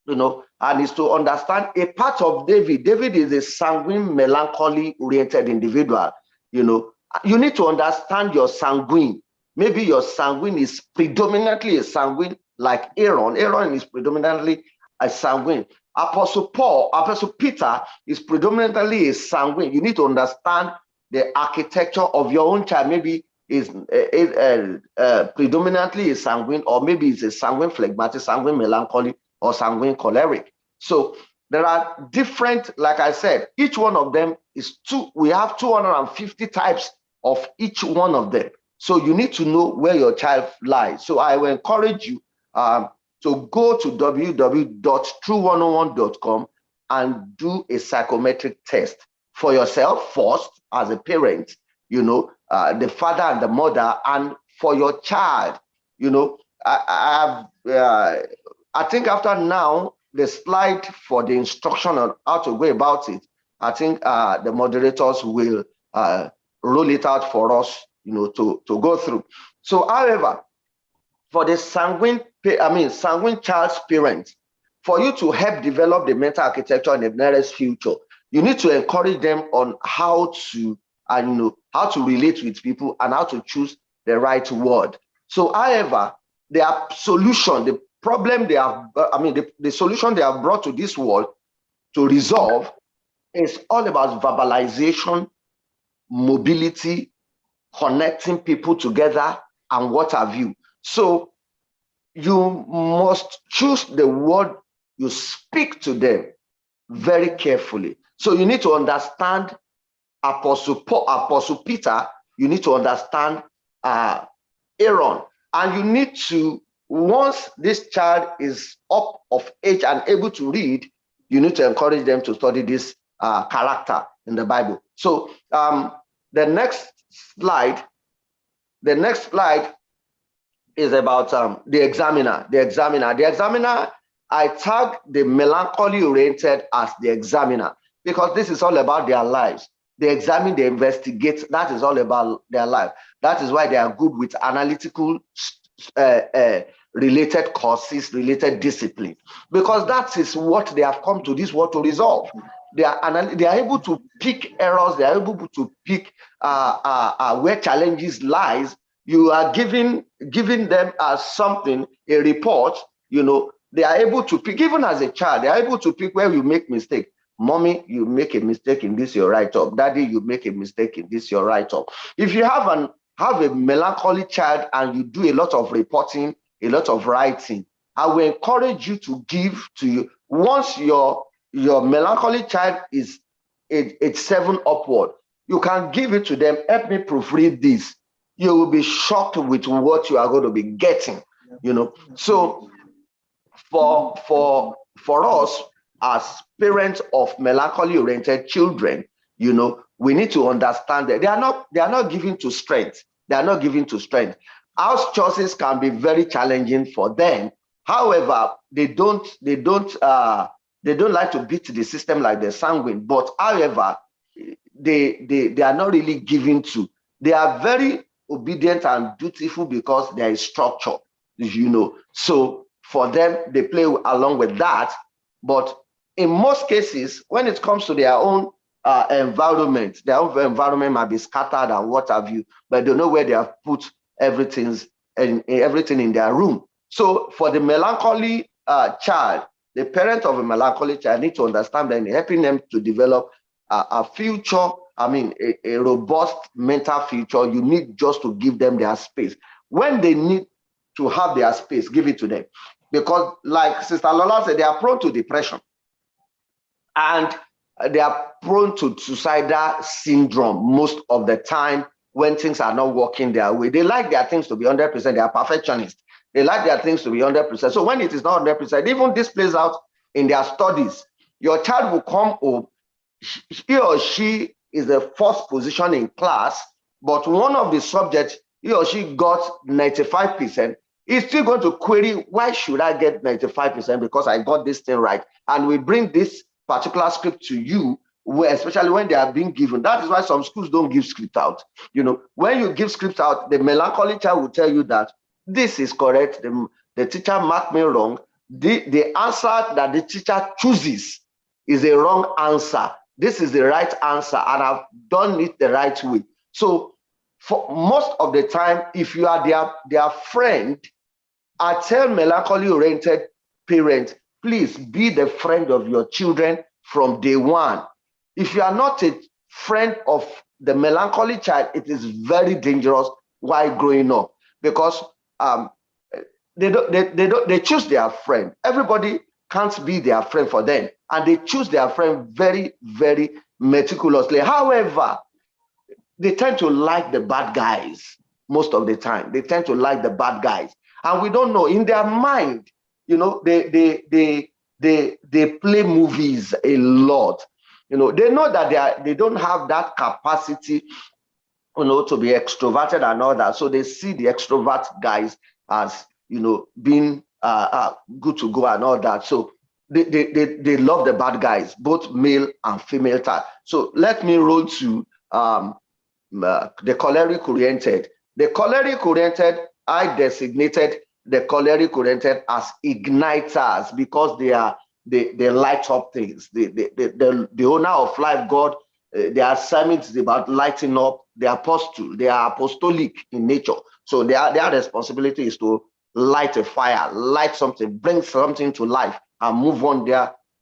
and is to understand a part of David. David is a sanguine, melancholy oriented individual. You need to understand your sanguine. Maybe your sanguine is predominantly a sanguine like Aaron. Aaron is predominantly a sanguine. Apostle Peter is predominantly a sanguine. You need to understand the architecture of your own child. Maybe is predominantly a sanguine, or maybe it's a sanguine phlegmatic, sanguine melancholy, or sanguine choleric. So there are different, like I said, each one of them is we have 250 types of each one of them. So you need to know where your child lies. So I will encourage you to go to www.true101.com and do a psychometric test for yourself first as a parent, the father and the mother, and for your child. I think after now, the slide for the instruction on how to go about it, I think the moderators will roll it out for us, to go through. So, however, for the sanguine child's parents, for you to help develop the mental architecture in the nearest future, you need to encourage them on how to relate with people and how to choose the right word. So, however, their solution, the problem they have, the solution they have brought to this world to resolve is all about verbalization, mobility, connecting people together, and what have you. So you must choose the word you speak to them very carefully. So you need to understand Apostle Peter, you need to understand Aaron, and you need to, once this child is up of age and able to read, you need to encourage them to study this character in the Bible. So the next slide is about the examiner. The examiner, I tag the melancholy oriented as the examiner because this is all about their lives. They examine, they investigate. That is all about their life. That is why they are good with analytical related courses, related discipline, because that is what they have come to this world to resolve. They are able to pick errors. They are able to pick where challenges lies. You are giving them as something, a report. They are able to pick, even as a child, they are able to pick where you make mistake. Mommy, you make a mistake in this, your write-up. Daddy, you make a mistake in this, your write-up. If you have a melancholy child and you do a lot of reporting, a lot of writing, I will encourage you to give to you. Once your melancholy child is age 7 upward, you can give it to them. Help me proofread this. You will be shocked with what you are going to be getting. So for us as parents of melancholy oriented children, we need to understand that they are not given to strength. They are not given to strength. House choices can be very challenging for them. However, they don't like to beat the system like the sanguine. But however, they are not really given to. They are very obedient and dutiful because there is structure. So for them, they play along with that. But in most cases, when it comes to their own environment might be scattered and what have you, but they know where they have put everything in their room. So for the melancholy child, the parent of a melancholy child need to understand that in helping them to develop a future, a robust mental future, you need just to give them their space. When they need to have their space, give it to them. Because like Sister Lola said, they are prone to depression. And they are prone to suicidal syndrome most of the time when things are not working their way. They like their things to be 100%. They are perfectionists. They like their things to be 100%. So when it is not 100%, even this plays out in their studies. Your child will come home, he or she is the first position in class, but one of the subjects, he or she got 95%. He's still going to query, why should I get 95%? Because I got this thing right. And we bring this particular script to you, especially when they are being given. That is why some schools don't give script out. When you give script out, the melancholy child will tell you that this is correct. The teacher marked me wrong. The answer that the teacher chooses is a wrong answer. This is the right answer, and I've done it the right way. So for most of the time, if you are their friend, I tell melancholy-oriented parents, please be the friend of your children from day one. If you are not a friend of the melancholy child, it is very dangerous while growing up, because they choose their friend. Everybody can't be their friend for them, and they choose their friend very, very meticulously. However, they tend to like the bad guys most of the time. They tend to like the bad guys. And we don't know, in their mind, they play movies a lot. They know that they don't have that capacity, to be extroverted and all that. So they see the extrovert guys as, being good to go and all that. So they love the bad guys, both male and female type. So let me roll to the choleric oriented. The choleric oriented, I designated the choleric oriented as igniters because they light up things. The owner of life, God, their assignment is about lighting up. They are apostolic in nature. So their responsibility is to light a fire, light something, bring something to life and move on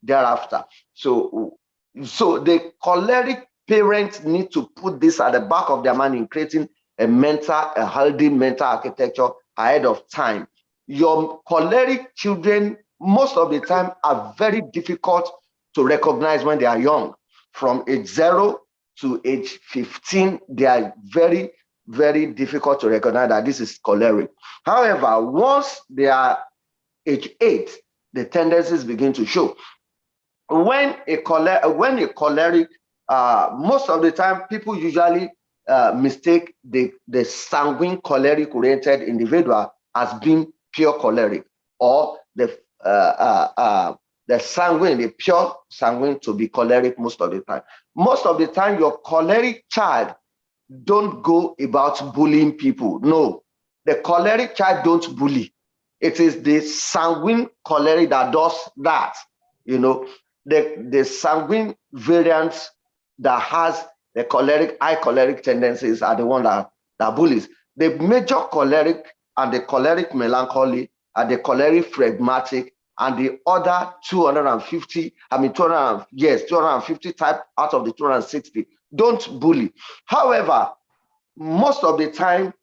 thereafter. So the choleric parents need to put this at the back of their mind in creating a healthy mental architecture ahead of time. Your choleric children, most of the time, are very difficult to recognize when they are young. From age 0 to age 15, they are very, very difficult to recognize that this is choleric. However, once they are age 8, the tendencies begin to show. When a choleric, most of the time, people usually mistake the sanguine choleric oriented individual as being pure choleric, or the sanguine, the pure sanguine to be choleric most of the time. Most of the time, your choleric child don't go about bullying people. No, the choleric child don't bully. It is the sanguine choleric that does that. You know, the sanguine variants that has the high choleric tendencies are the one that bullies. The major choleric and the choleric melancholy are the choleric phlegmatic, and the other 250 type out of the 260 don't bully. However, most of the time,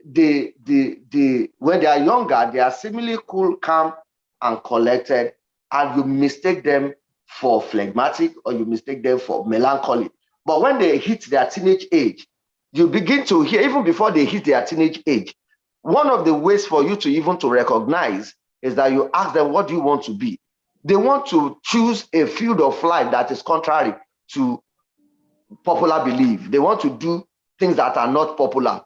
when they are younger, they are seemingly cool, calm, and collected, and you mistake them for phlegmatic or you mistake them for melancholy. But when they hit their teenage age, you begin to hear, even before they hit their teenage age, one of the ways for you to even to recognize is that you ask them, what do you want to be? They want to choose a field of life that is contrary to popular belief. They want to do things that are not popular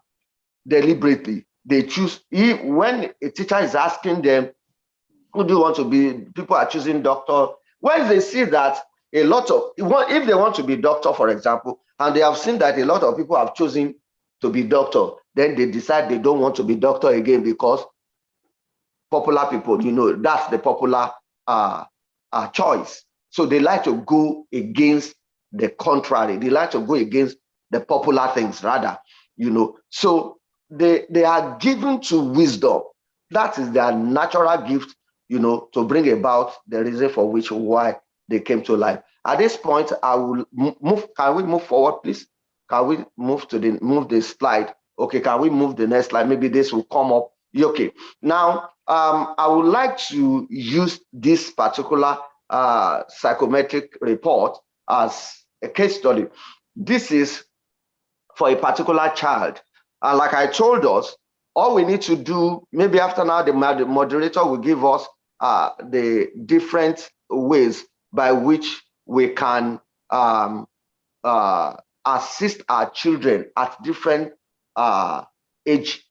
deliberately. They choose, when a teacher is asking them, who do you want to be? People are choosing doctor. When they see that a lot of, if they want to be doctor, for example, and they have seen that a lot of people have chosen to be doctor, then they decide they don't want to be doctor again because popular people, that's the popular choice. So they like to go against the contrary. They like to go against the popular things rather, So they are given to wisdom. That is their natural gift, to bring about the reason for why they came to life. At this point, I will move. Can we move forward, please? Can we move the slide? Okay, can we move the next slide? Maybe this will come up. Okay. Now, I would like to use this particular psychometric report as a case study. This is for a particular child. And like I told us, all we need to do, maybe after now, the moderator will give us the different ways by which we can assist our children at different age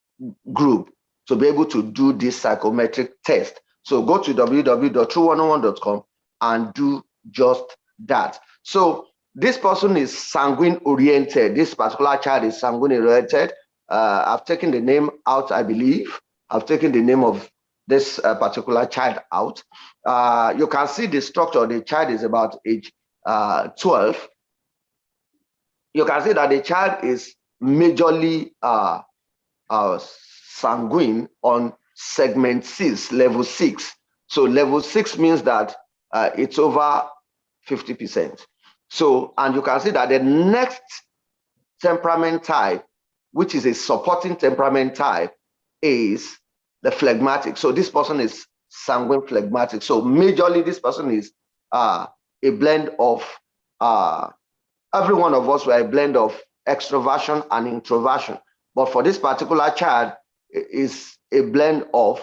group to be able to do this psychometric test. So go to www.true101.com and do just that. So this person is sanguine oriented. This particular child is sanguine oriented. I've taken the name out, I believe. I've taken the name of this particular child out. You can see the structure. The child is about age 12. You can see that the child is majorly sanguine on segment 6, level 6. So level 6 means that it's over 50%. So, and you can see that the next temperament type, which is a supporting temperament type, is the phlegmatic. So this person is sanguine phlegmatic. So majorly this person is a blend of, every one of us were a blend of extroversion and introversion. But for this particular child, is a blend of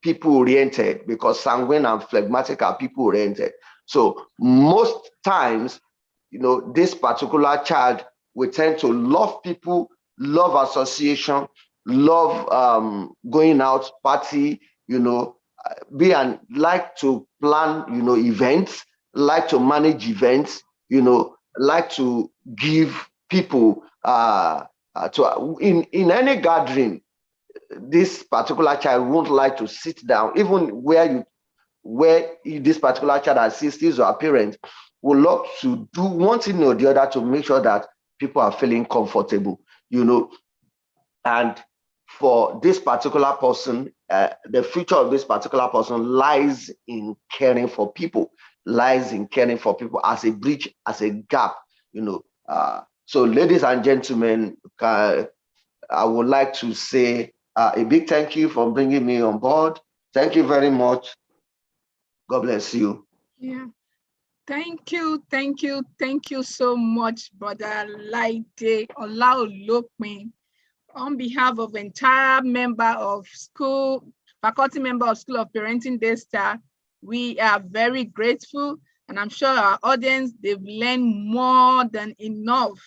people-oriented, because sanguine and phlegmatic are people-oriented. So most times, this particular child will tend to love people, love association, love going out, party, like to plan, events, like to manage events, like to give people in any gathering. This particular child won't like to sit down, even where this particular child assists his or her parent would love to do one thing or the other to make sure that people are feeling comfortable, And for this particular person, the future of this particular person lies in caring for people, as a bridge, as a gap, So ladies and gentlemen, I would like to say a big thank you for bringing me on board. Thank you very much. God bless you. Yeah. Thank you so much, Brother Laide Olaolopin. On behalf of entire faculty member of School of Parenting Daystar, we are very grateful, and I'm sure our audience, they've learned more than enough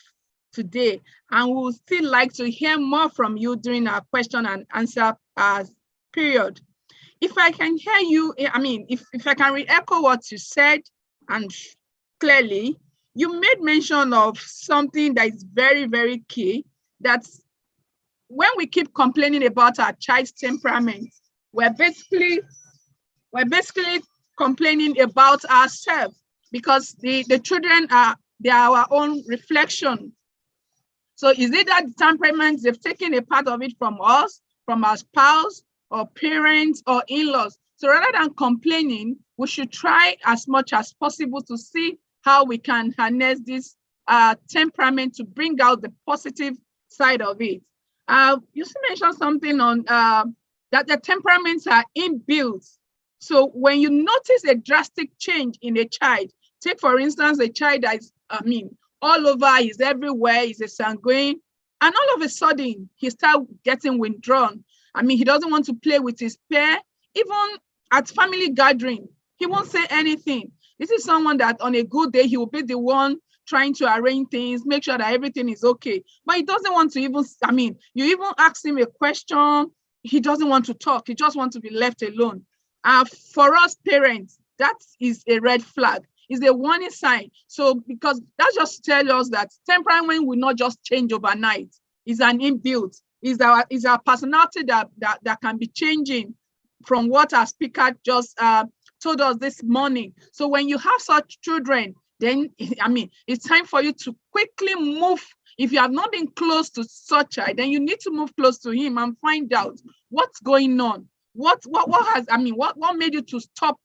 today. And we would still like to hear more from you during our question and answer period. If I can hear you, I mean, if I can re-echo what you said, and clearly, you made mention of something that is very, very key, that when we keep complaining about our child's temperament, we're basically complaining about ourselves, because the children they are our own reflection. So is it that the temperament, they've taken a part of it from us, from our spouse or parents or in-laws? So rather than complaining, we should try as much as possible to see how we can harness this temperament to bring out the positive side of it. You mentioned something on that the temperaments are inbuilt. So when you notice a drastic change in a child, take for instance a child that is, all over, he's everywhere, he's a sanguine, and all of a sudden he starts getting withdrawn. He doesn't want to play with his peer, even at family gathering, he won't say anything. This is someone that on a good day, he will be the one trying to arrange things, make sure that everything is okay. But he doesn't want to even, you even ask him a question, he doesn't want to talk, he just wants to be left alone. For us parents, that is a red flag. Is a warning sign. So because that just tells us that temperament will not just change overnight. It's an inbuilt. It's our personality that can be changing from what our speaker just told us this morning. So when you have such children, then it's time for you to quickly move. If you have not been close to such a child, then you need to move close to him and find out what's going on. What made you to stop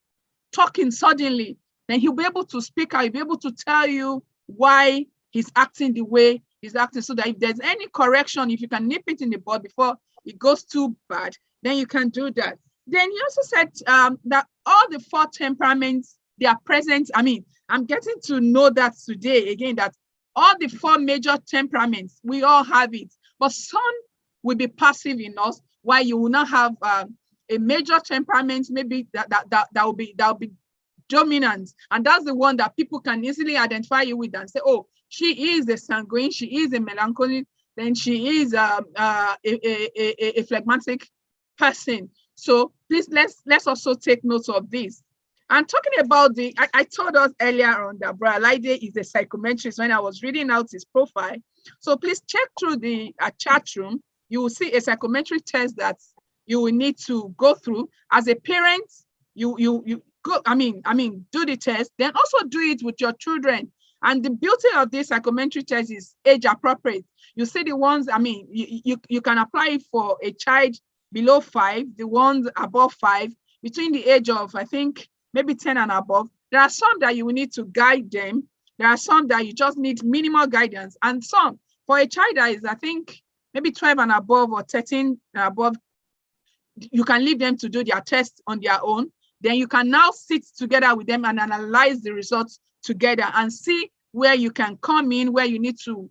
talking suddenly? Then he'll be able to speak out, he'll be able to tell you why he's acting the way he's acting, so that if there's any correction, if you can nip it in the bud before it goes too bad, then you can do that. Then he also said that all the 4 temperaments, they are present. I'm getting to know that today, again, that all the 4 major temperaments, we all have it, but some will be passive in us, while you will not have a major temperament, maybe that will be dominant, and that's the one that people can easily identify you with and say, oh, she is a sanguine, she is a melancholic, then she is a phlegmatic person. So please let's also take note of this. And talking about I told us earlier on that Brother Laide is a psychometrist when I was reading out his profile. So please check through the chat room. You will see a psychometric test that you will need to go through as a parent. You go, do the test, then also do it with your children. And the beauty of this psychometric test is age appropriate. You see the ones, you can apply it for a child below 5, the ones above 5, between the age of, I think, maybe 10 and above. There are some that you will need to guide them. There are some that you just need minimal guidance. And some, for a child that is, I think, maybe 12 and above or 13 and above, you can leave them to do their test on their own. Then you can now sit together with them and analyze the results together and see where you can come in, where you need to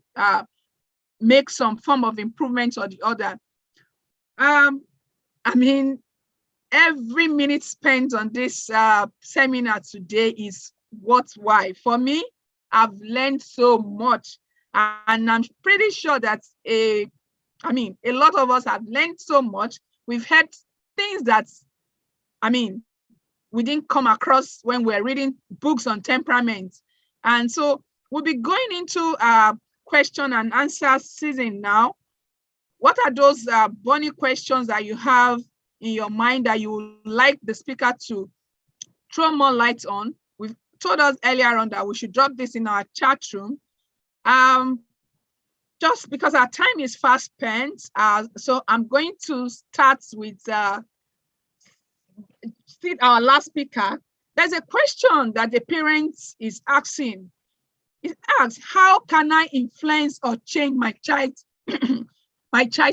make some form of improvement or the other. Every minute spent on this seminar today is worthwhile. For me, I've learned so much, and I'm pretty sure that a lot of us have learned so much. We've had things that, we didn't come across when we're reading books on temperament. And so we'll be going into question and answer season now. What are those burning questions that you have in your mind that you would like the speaker to throw more light on? We've told us earlier on that we should drop this in our chat room. Just because our time is fast spent, so I'm going to start with our last speaker. There's a question that the parent is asking. It asks, how can I influence or change my child's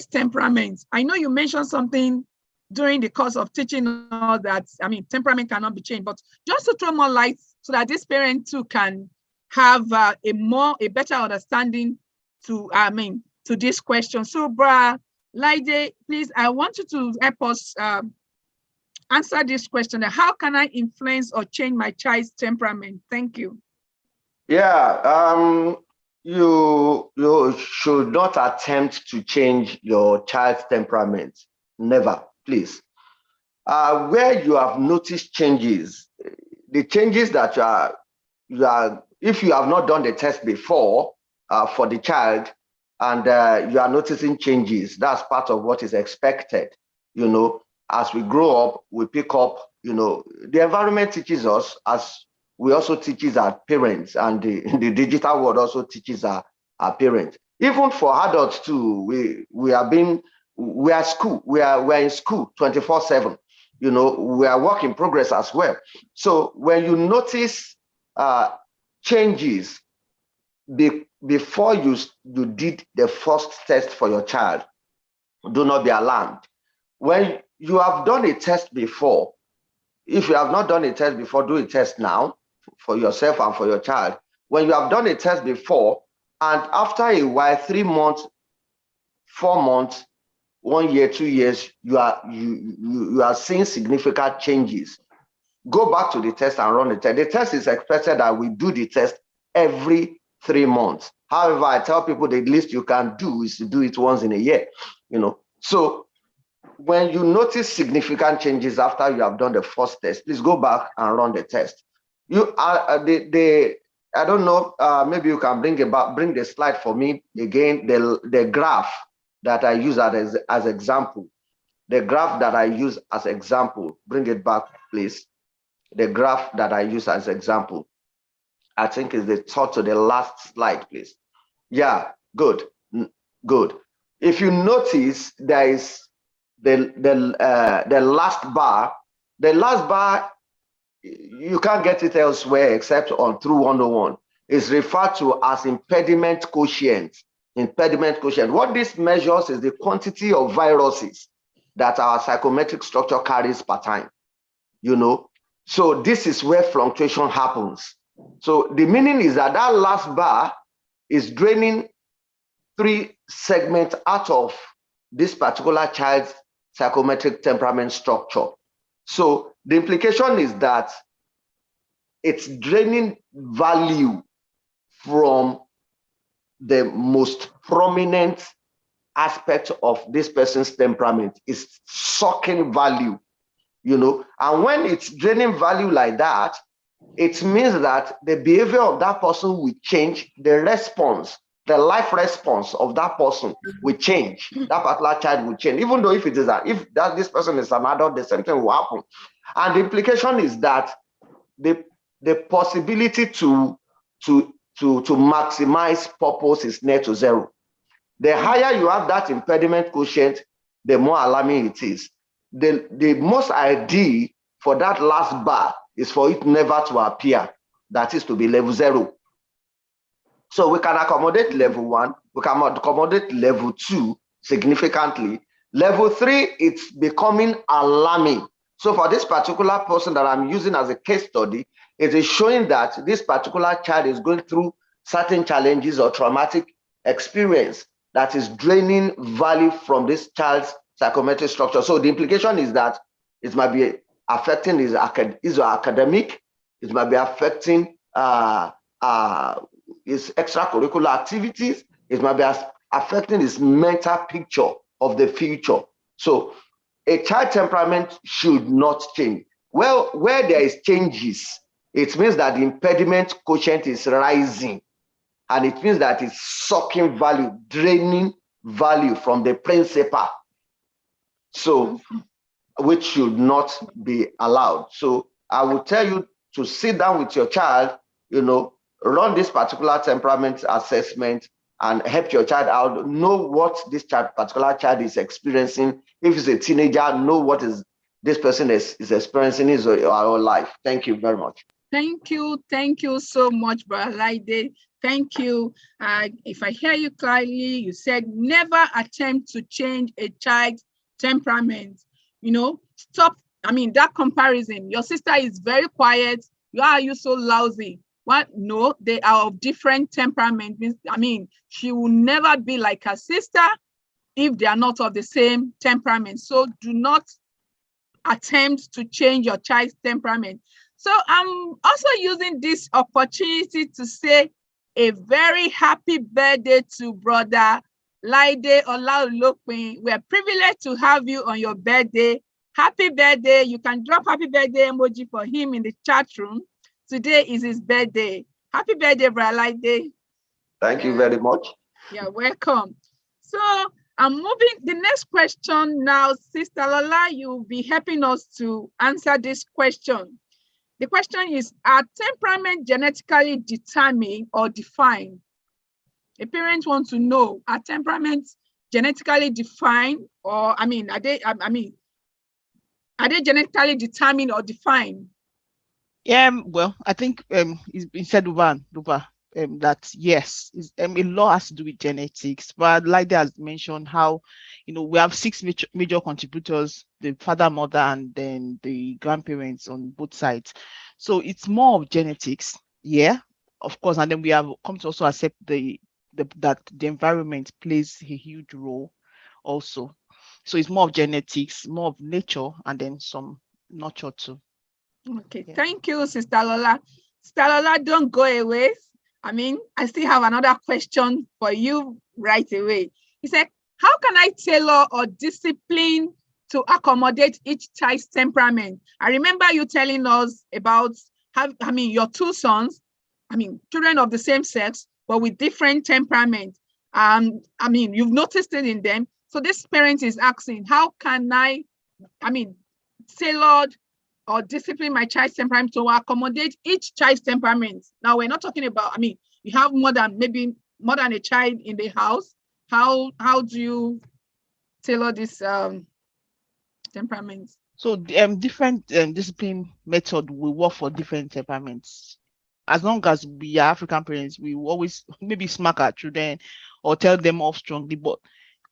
temperament? I know you mentioned something during the course of teaching all that, temperament cannot be changed, but just to throw more light so that this parent too can have a better understanding to this question. So, Bra Laide, please, I want you to help us answer this question. How can I influence or change my child's temperament? Thank you. Yeah, you should not attempt to change your child's temperament. Never, please. where you have noticed changes, the changes that if you have not done the test before for the child, and you are noticing changes, that's part of what is expected. You know, as we grow up, we pick up, you know, the environment teaches us, as we also teaches our parents, and the digital world also teaches our parents. Even for adults too, we are in school 24/7. You know, we are work in progress as well. So when you notice changes before you did the first test for your child, do not be alarmed. When you have done a test before, if you have not done a test before, do a test now for yourself and for your child. When you have done a test before, and after a while, 3 months, 4 months, 1 year, 2 years, you are seeing significant changes, go back to the test and run the test. The test is expected that we do the test every 3 months. However, I tell people the least you can do is to do it once in a year, you know. So when you notice significant changes after you have done the first test, please go back and run the test. You are I don't know, maybe you can bring the slide for me again, the graph that I use as example. The graph that I use as example, bring it back, please. The graph that I use as example, I think is the third to the last slide, please. Yeah, good, good. If you notice, there is the last bar. The last bar, you can't get it elsewhere except on through 101. It's referred to as impediment quotient. Impediment quotient. What this measures is the quantity of viruses that our psychometric structure carries per time. You know, so this is where fluctuation happens. So the meaning is that that last bar is draining 3 segments out of this particular child's psychometric temperament structure. So the implication is that it's draining value from the most prominent aspect of this person's temperament. It's sucking value, you know, and when it's draining value like that, it means that the behavior of that person will change, the response, the life response of that person will change. That particular child will change, even though if this person is an adult, the same thing will happen. And the implication is that the possibility to maximize purpose is near to zero. The higher you have that impediment quotient, the more alarming it is. The most ideal for that last bar is for it never to appear, that is to be level 0. So we can accommodate level 1, we can accommodate level 2 significantly. Level 3, it's becoming alarming. So for this particular person that I'm using as a case study, it is showing that this particular child is going through certain challenges or traumatic experience that is draining value from this child's psychometric structure. So the implication is that it might be affecting his academic, it might be affecting his extracurricular activities, it might be affecting his mental picture of the future. So a child temperament should not change. Well, where there is changes, it means that the impediment quotient is rising, and it means that it's sucking value, draining value from the principal. So, which should not be allowed. So I will tell you to sit down with your child, you know, run this particular temperament assessment and help your child out, know what this particular child is experiencing. If he's a teenager, know what this person is experiencing in his or her life. Thank you very much. Thank you so much, Brother Laide. Thank you. If I hear you clearly, you said never attempt to change a child's temperament. You know, stop. I mean, that comparison. Your sister is very quiet. Why are you so lousy? What? No, they are of different temperament. I mean, she will never be like her sister if they are not of the same temperament. So do not attempt to change your child's temperament. So I'm also using this opportunity to say a very happy birthday to Brother Laide Olaolopin. We're privileged to have you on your birthday. Happy birthday. You can drop happy birthday emoji for him in the chat room. Today is his birthday. Happy birthday, Brother Laide. Thank you very much. You're welcome. So I'm moving the next question now. Sister Lola, you'll be helping us to answer this question. The question is, are temperament genetically determined or defined? A parent wants to know, are temperaments genetically defined, or are they genetically determined or defined? Well, I think it's been said over and over that yes, a lot has to do with genetics. But like they has mentioned, how we have six major contributors: the father, mother, and then the grandparents on both sides. So it's more of genetics, yeah, of course. And then we have come to also accept that the environment plays a huge role also. So it's more of genetics, more of nature, and then some nurture too. Okay, yeah. Thank you, Sister Lola. Sister Lola, don't go away. I still have another question for you right away. He said, how can I tailor or discipline to accommodate each child's temperament? I remember you telling us about your two sons, children of the same sex, but with different temperament. You've noticed it in them. So this parent is asking, how can I tailor or discipline my child's temperament to accommodate each child's temperament? Now, we're not talking about, you have more than a child in the house. How do you tailor this temperaments? So different discipline method will work for different temperaments. As long as we are African parents, we will always maybe smack our children or tell them off strongly, but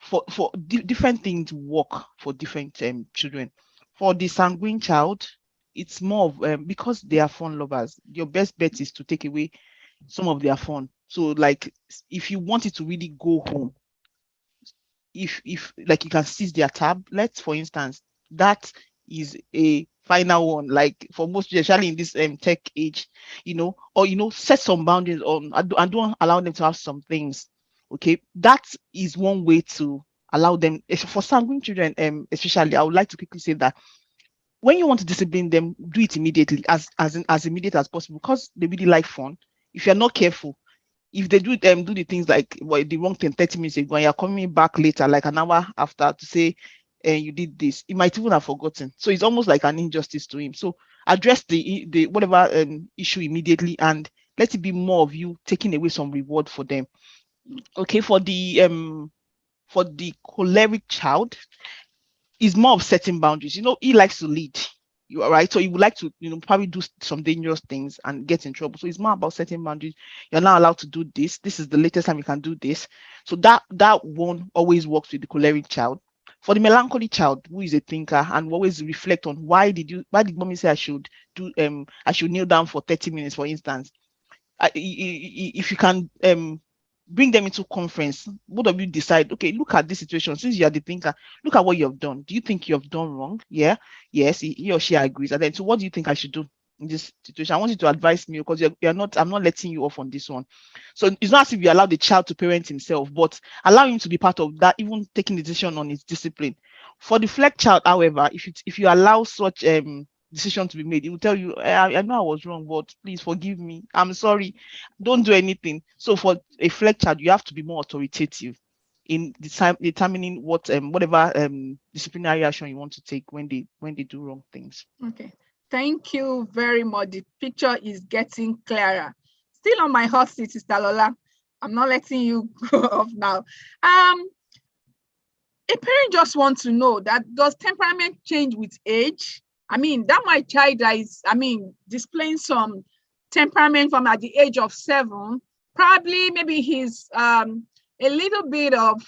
for different things work for different children. For the sanguine child, it's more of because they are fun lovers. Your best bet is to take away some of their fun. So like if you want it to really go home, if like you can seize their tablets, for instance, that is a final one. Like for most, especially in this tech age, or set some boundaries on and don't allow them to have some things. Okay, that is one way to allow them. For sanguine children, especially, I would like to quickly say that when you want to discipline them, do it immediately, as immediate as possible, because they really like fun. If you're not careful, if they do the things like the wrong thing 30 minutes ago and you're coming back later, like an hour after, to say you did this, he might even have forgotten. So it's almost like an injustice to him. So address the whatever issue immediately, and let it be more of you taking away some reward for them. Okay, for the choleric child, is more of setting boundaries. He likes to lead. You are right. So he would like to, probably do some dangerous things and get in trouble. So it's more about setting boundaries. You're not allowed to do this. This is the latest time you can do this. So that one always works with the choleric child. For the melancholy child, who is a thinker and always reflect on why did mommy say I should kneel down for 30 minutes, for instance. If you can bring them into conference, both of you decide, okay, look at this situation. Since you are the thinker, look at what you have done. Do you think you have done wrong? Yeah. Yes, he or she agrees. And then, so what do you think I should do in this situation? I want you to advise me, because I'm not letting you off on this one. So it's not as if you allow the child to parent himself, but allow him to be part of that, even taking the decision on his discipline. For the fleck child, however, if you allow such decision to be made, he will tell you, I know I was wrong, but please forgive me, I'm sorry, don't do anything. So for a fleck child, you have to be more authoritative in determining whatever disciplinary action you want to take when they do wrong things. Okay, thank you very much. The picture is getting clearer. Still on my hot seat, Sister Lola. I'm not letting you go off now. A parent just wants to know that, does temperament change with age? That my child that is, displaying some temperament from at the age of 7, probably maybe he's a little bit of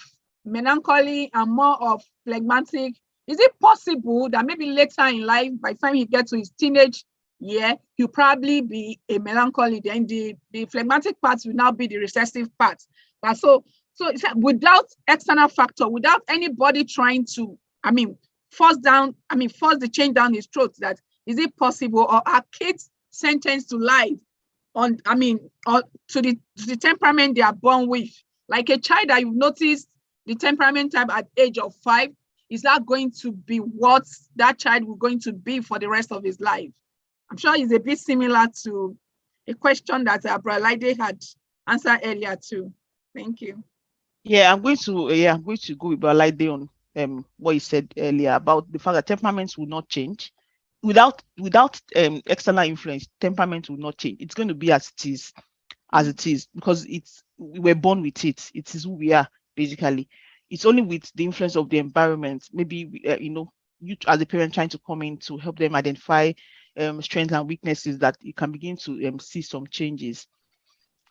melancholy and more of phlegmatic. Is it possible that maybe later in life, by the time he gets to his teenage year, he'll probably be a melancholy, then the phlegmatic part will now be the recessive part? So without external factor, without anybody trying to, force the change down his throat, that is it possible, or are kids sentenced to life on, or to the temperament they are born with? Like a child that you've noticed the temperament type at age of 5, is that going to be what that child will going to be for the rest of his life? I'm sure it's a bit similar to a question that Brother Laide had answered earlier too. Thank you. Yeah, I'm going to go with Brother Laide on what he said earlier about the fact that temperaments will not change. Without external influence, temperament will not change. It's going to be as it is, because we were born with it. It is who we are, basically. It's only with the influence of the environment, maybe you as a parent trying to come in to help them identify strengths and weaknesses, that you can begin to see some changes.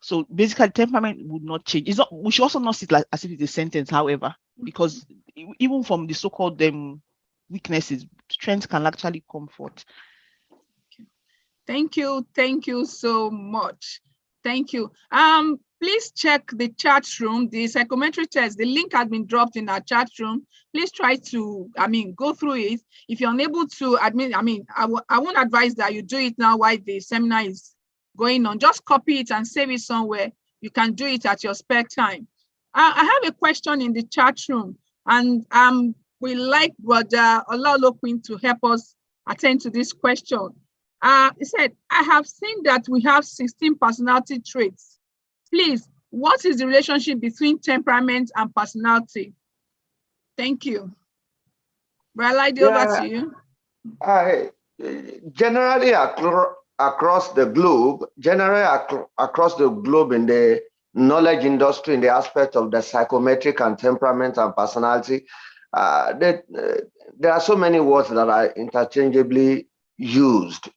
So basically, temperament would not change. It's not. We should also not see it like as if it's a sentence, however, because even from the so-called weaknesses, strengths can actually comfort. Thank you so much. Thank you. Please check the chat room, the psychometric test. The link has been dropped in our chat room. Please try to, go through it. If you're unable to admit, I won't advise that you do it now while the seminar is going on. Just copy it and save it somewhere. You can do it at your spare time. I have a question in the chat room, and we like Brother Olalokwin to help us attend to this question. He said, I have seen that we have 16 personality traits. Please, what is the relationship between temperament and personality? Thank you. Brother Laide, over to you. Generally across the globe, in the knowledge industry, in the aspect of the psychometric and temperament and personality, there are so many words that are interchangeably used.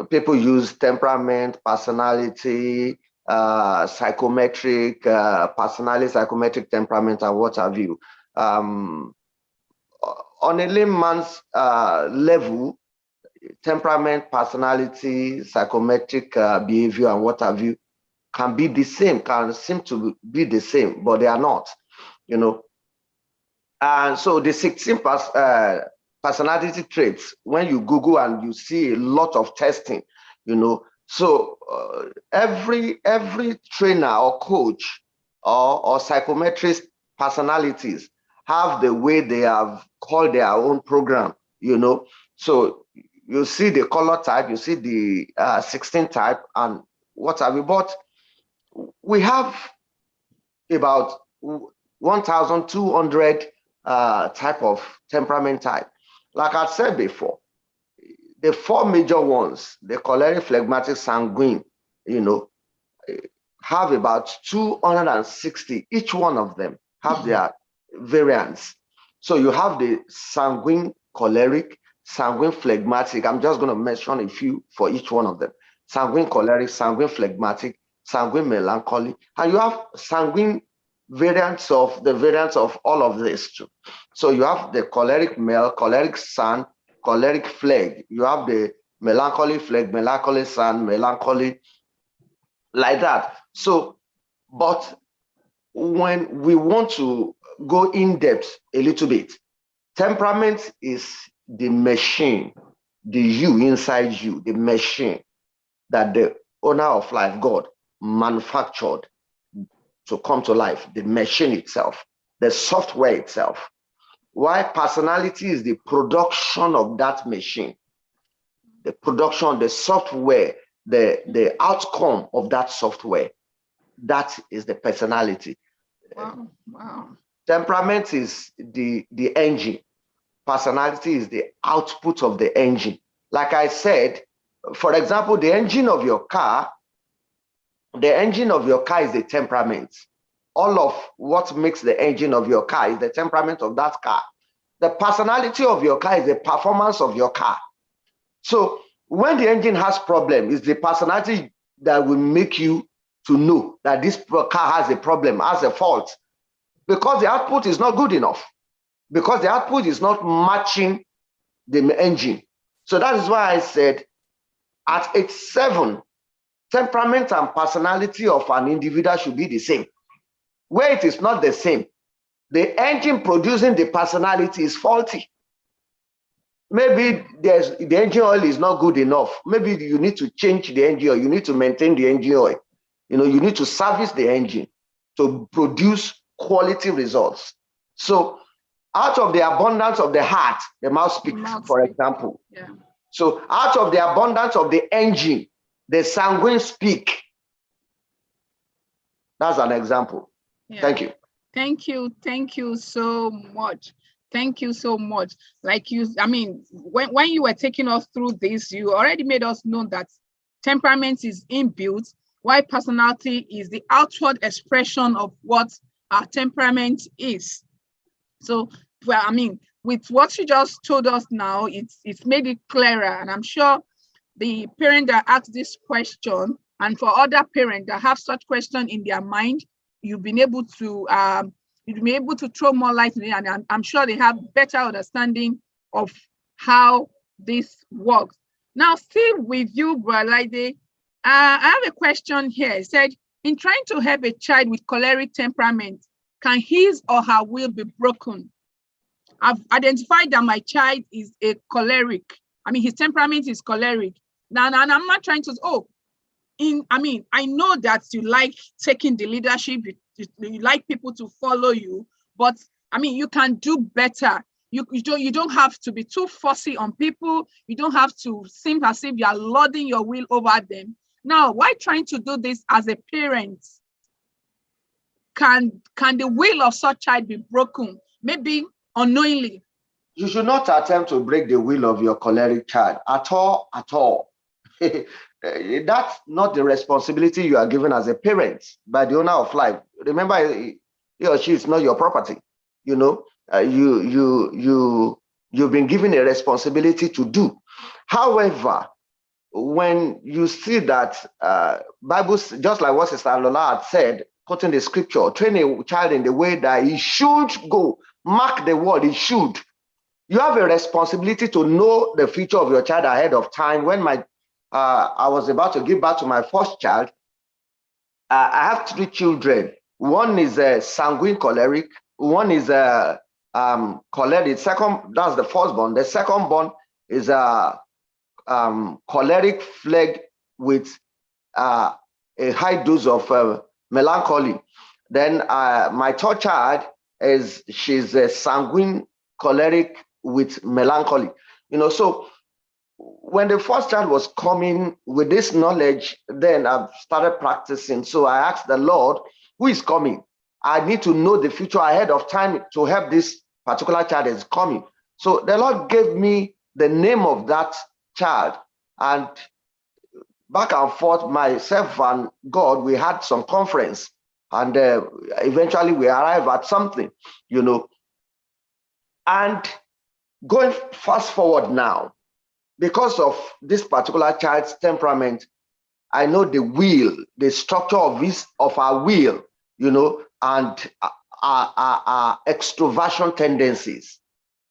People use temperament, personality, psychometric, personality, psychometric, temperament, and what have you. On a layman's level, temperament, personality, psychometric behavior, and what have you can be the same, can seem to be the same, but they are not, And so the 16 personality traits, when you Google and you see a lot of testing, so every trainer or coach or psychometrist personalities have the way they have called their own program, So you see the color type, you see the 16 type, and what have you. But we have about 1,200 type of temperament type. Like I said before, the four major ones, the choleric, phlegmatic, sanguine, have about 260. Each one of them have their variants. So you have the sanguine choleric, sanguine phlegmatic. I'm just going to mention a few for each one of them. Sanguine choleric, sanguine phlegmatic, sanguine melancholy, and you have sanguine variants of all of this too. So you have the choleric male, choleric san, choleric phleg. You have the melancholy phleg, melancholy san, melancholy, like that. So, but when we want to go in depth a little bit, temperament is the machine, the you inside you, the machine that the owner of life, God, manufactured to come to life, the machine itself, the software itself. Why personality is the production of that machine, the production, the software, the outcome of that software. That is the personality. Wow. Temperament is the engine. Personality is the output of the engine. Like I said, for example, the engine of your car is the temperament. All of what makes the engine of your car is the temperament of that car. The personality of your car is the performance of your car. So when the engine has problem, it's the personality that will make you to know that this car has a problem, has a fault, because the output is not good enough, because the output is not matching the engine. So that is why I said at age 7, temperament and personality of an individual should be the same. Where it is not the same, the engine producing the personality is faulty. Maybe the engine oil is not good enough. Maybe you need to change the engine oil. You need to maintain the engine oil. You need to service the engine to produce quality results. So Out of the abundance of the heart, the mouth speaks, for example. Yeah. So out of the abundance of the engine, the sanguine speak. That's an example. Yeah. Thank you. Thank you. Thank you so much. Thank you so much. Like you, I mean, when you were taking us through this, you already made us know that temperament is inbuilt, while personality is the outward expression of what our temperament is. So, well, I mean, with what you just told us now, it's made it clearer. And I'm sure the parent that asked this question, and for other parents that have such question in their mind, you've been able to throw more light on it, and I'm sure they have better understanding of how this works. Now, still with you, Brother Laide, I have a question here. It said, in trying to help a child with choleric temperament, can his or her will be broken? I've identified that my child is a choleric. I mean, his temperament is choleric. Now, I'm not trying to, I know that you like taking the leadership, you like people to follow you, but I mean, you can do better. You don't have to be too fussy on people. You don't have to seem as if you are lording your will over them. Now, why trying to do this as a parent? Can the will of such child be broken? Maybe unknowingly. You should not attempt to break the will of your choleric child at all, at all. That's not the responsibility you are given as a parent by the owner of life. Remember, he or she is not your property. You know, you've been given a responsibility to do. However, when you see that Bible, just like what Sister Lola had said, quoting the scripture, train a child in the way that he should go. Mark the word, he should. You have a responsibility to know the future of your child ahead of time. When I was about to give birth to my first child, I have 3 children. One is a sanguine choleric. One is a choleric. That's the firstborn. The secondborn is a choleric phleg with a high dose of melancholy. Then my third child she's a sanguine choleric with melancholy. You know, so when the first child was coming with this knowledge, then I started practicing. So I asked the Lord, who is coming? I need to know the future ahead of time to help this particular child that is coming. So the Lord gave me the name of that child, and back and forth, myself and God, we had some conference, and eventually we arrived at something, you know. And going fast forward now, because of this particular child's temperament, I know the will, the structure of our will, you know, and our extroversion tendencies.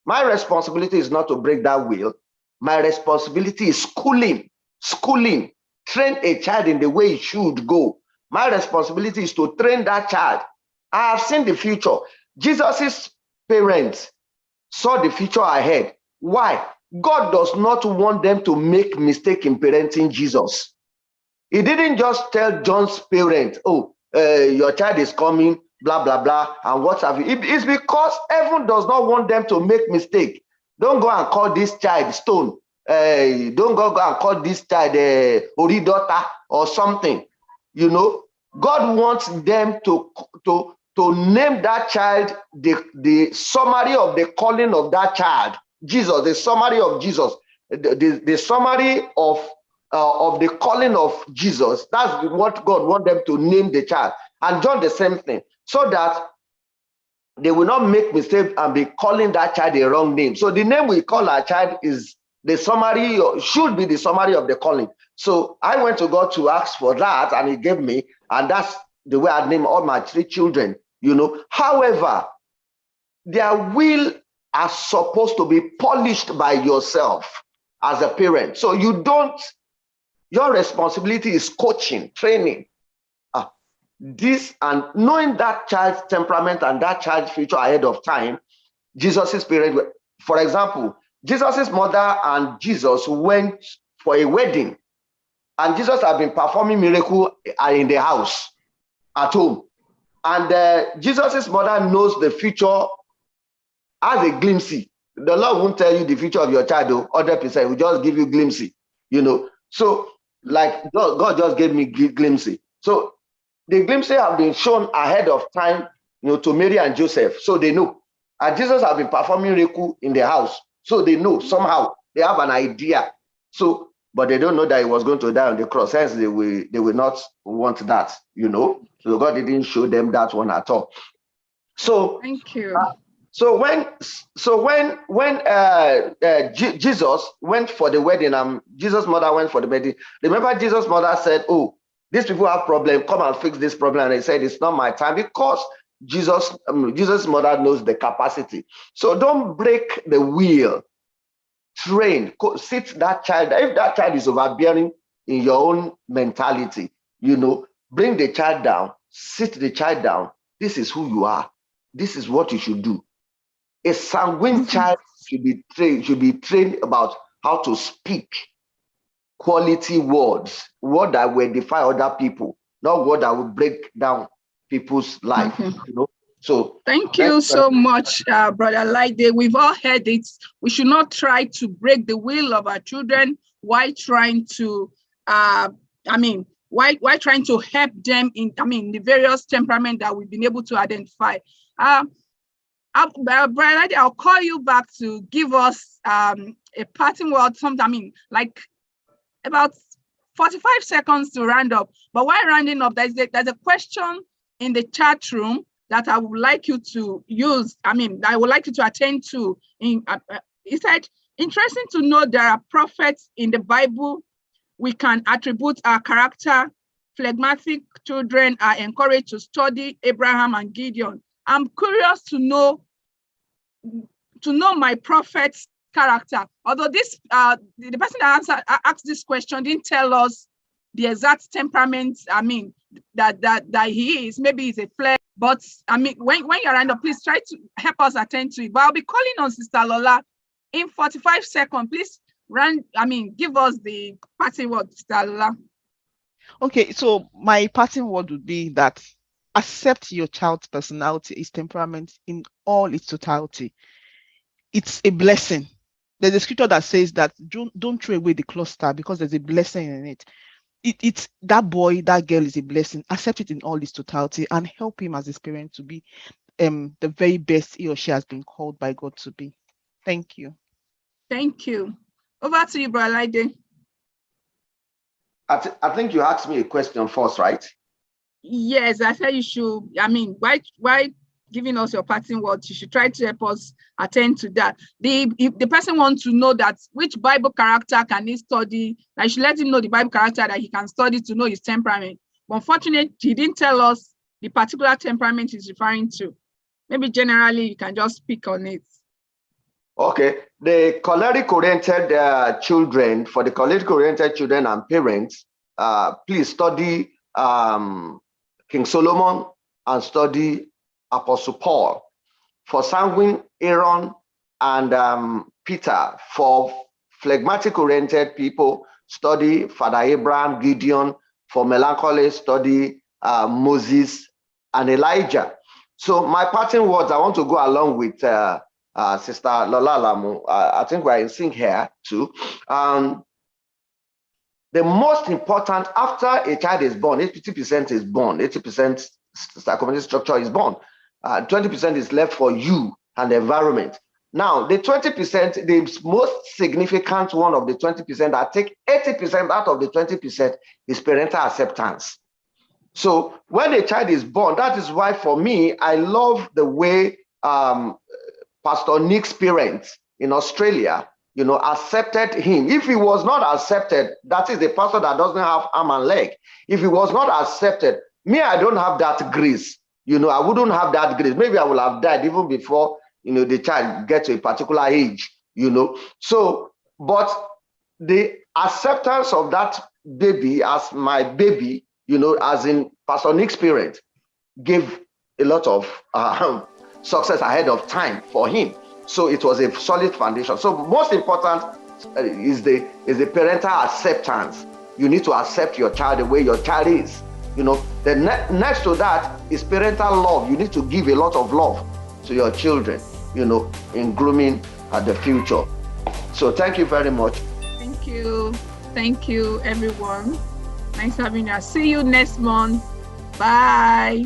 My responsibility is not to break that will. My responsibility is schooling, train a child in the way it should go. My responsibility is to train that child. I have seen the future. Jesus's parents saw the future ahead. Why? God does not want them to make mistake in parenting Jesus. He didn't just tell John's parents, oh, your child is coming, blah, blah, blah, and what have you. It's because heaven does not want them to make mistake. Don't go and call this child stone. Don't go and call this child Oridota or something. You know, God wants them to name that child the summary of the calling of that child. Jesus, the summary of Jesus, the summary of the calling of Jesus. That's what God wants them to name the child. And John, the same thing, so that they will not make mistake and be calling that child the wrong name. So the name we call our child is the summary, or should be the summary of the calling. So I went to God to ask for that, and He gave me, and that's the way I name all my 3 children, you know. However, their will are supposed to be polished by yourself as a parent. So your responsibility is coaching, training, this, and knowing that child's temperament and that child's future ahead of time. Jesus's parents, for example, Jesus's mother and Jesus went for a wedding, and Jesus had been performing miracles in the house, at home. And Jesus's mother knows the future as a glimpse. The Lord won't tell you the future of your child 100%. He will just give you glimpse, you know. So like God just gave me glimpse. So the glimpses have been shown ahead of time, you know, to Mary and Joseph, so they know. And Jesus has been performing miracle in the house, so they know somehow. They have an idea. So, but they don't know that he was going to die on the cross. Hence, they will not want that, you know. So God didn't show them that one at all. So thank you. So when Jesus went for the wedding, Jesus' mother went for the wedding. Remember, Jesus' mother said, "Oh, these people have problem. Come and fix this problem." And he said, "It's not my time," because Jesus' mother knows the capacity. So don't break the wheel. Train, sit that child. If that child is overbearing in your own mentality, you know, bring the child down, sit the child down. This is who you are. This is what you should do. A sanguine child should be trained about how to speak quality words that will defy other people, not word that will break down people's life. You know. So thank you so much, Brother Laide. We've all heard it. We should not try to break the will of our children while trying to, while trying to help them in, the various temperaments that we've been able to identify. Brother Laide, I'll call you back to give us a parting word. Like about 45 seconds to round up. But while rounding up, there's a question in the chat room that I would like you to use. I would like you to attend to. He said, interesting to know there are prophets in the Bible we can attribute our character. Phlegmatic children are encouraged to study Abraham and Gideon. I'm curious to know my prophet's character. Although this the person that asked this question didn't tell us the exact temperament that he is. Maybe he's a flesh, but when you're around, please try to help us attend to it. But I'll be calling on Sister Lola in 45 seconds. Please give us the parting word, Sister Lola. Okay, so my parting word would be that accept your child's personality, its temperament in all its totality. It's a blessing. There's a scripture that says that don't throw away the cluster because there's a blessing in it. It's that boy, that girl is a blessing. Accept it in all its totality and help him as his parent to be the very best he or she has been called by God to be. Thank you. Thank you. Over to you, Brother Laide. I think you asked me a question first, right? Yes, I said you should. Why giving us your parting words? You should try to help us attend to that. If the person wants to know that which Bible character can he study, I should let him know the Bible character that he can study to know his temperament. But unfortunately, he didn't tell us the particular temperament he's referring to. Maybe generally you can just speak on it. Okay, the choleric-oriented children, for the choleric-oriented children and parents, please study King Solomon and study Apostle Paul. For sanguine, Aaron and Peter. For phlegmatic-oriented people, study Father Abraham, Gideon. For melancholy, study Moses and Elijah. So my parting words, I want to go along with Sister Lola Alamu. I think we're in sync here too. The most important, after a child is born, 80% is born, 80% psychomotor structure is born. 20% is left for you and the environment. Now, the 20%, the most significant one of the 20% that take 80% out of the 20% is parental acceptance. So when a child is born, that is why for me, I love the way Pastor Nick's parents in Australia, accepted him. If he was not accepted, that is the pastor that doesn't have arm and leg. If he was not accepted, me, I don't have that grace. I wouldn't have that grace. Maybe I would have died even before, the child gets to a particular age, So, but the acceptance of that baby as my baby, as in Pastor Nick's parent, gave a lot of success ahead of time for him. So it was a solid foundation. So most important is the parental acceptance. You need to accept your child the way your child is. Next to that is parental love. You need to give a lot of love to your children. in grooming the future. So thank you very much. Thank you. Thank you, everyone. Nice having you. See you next month. Bye.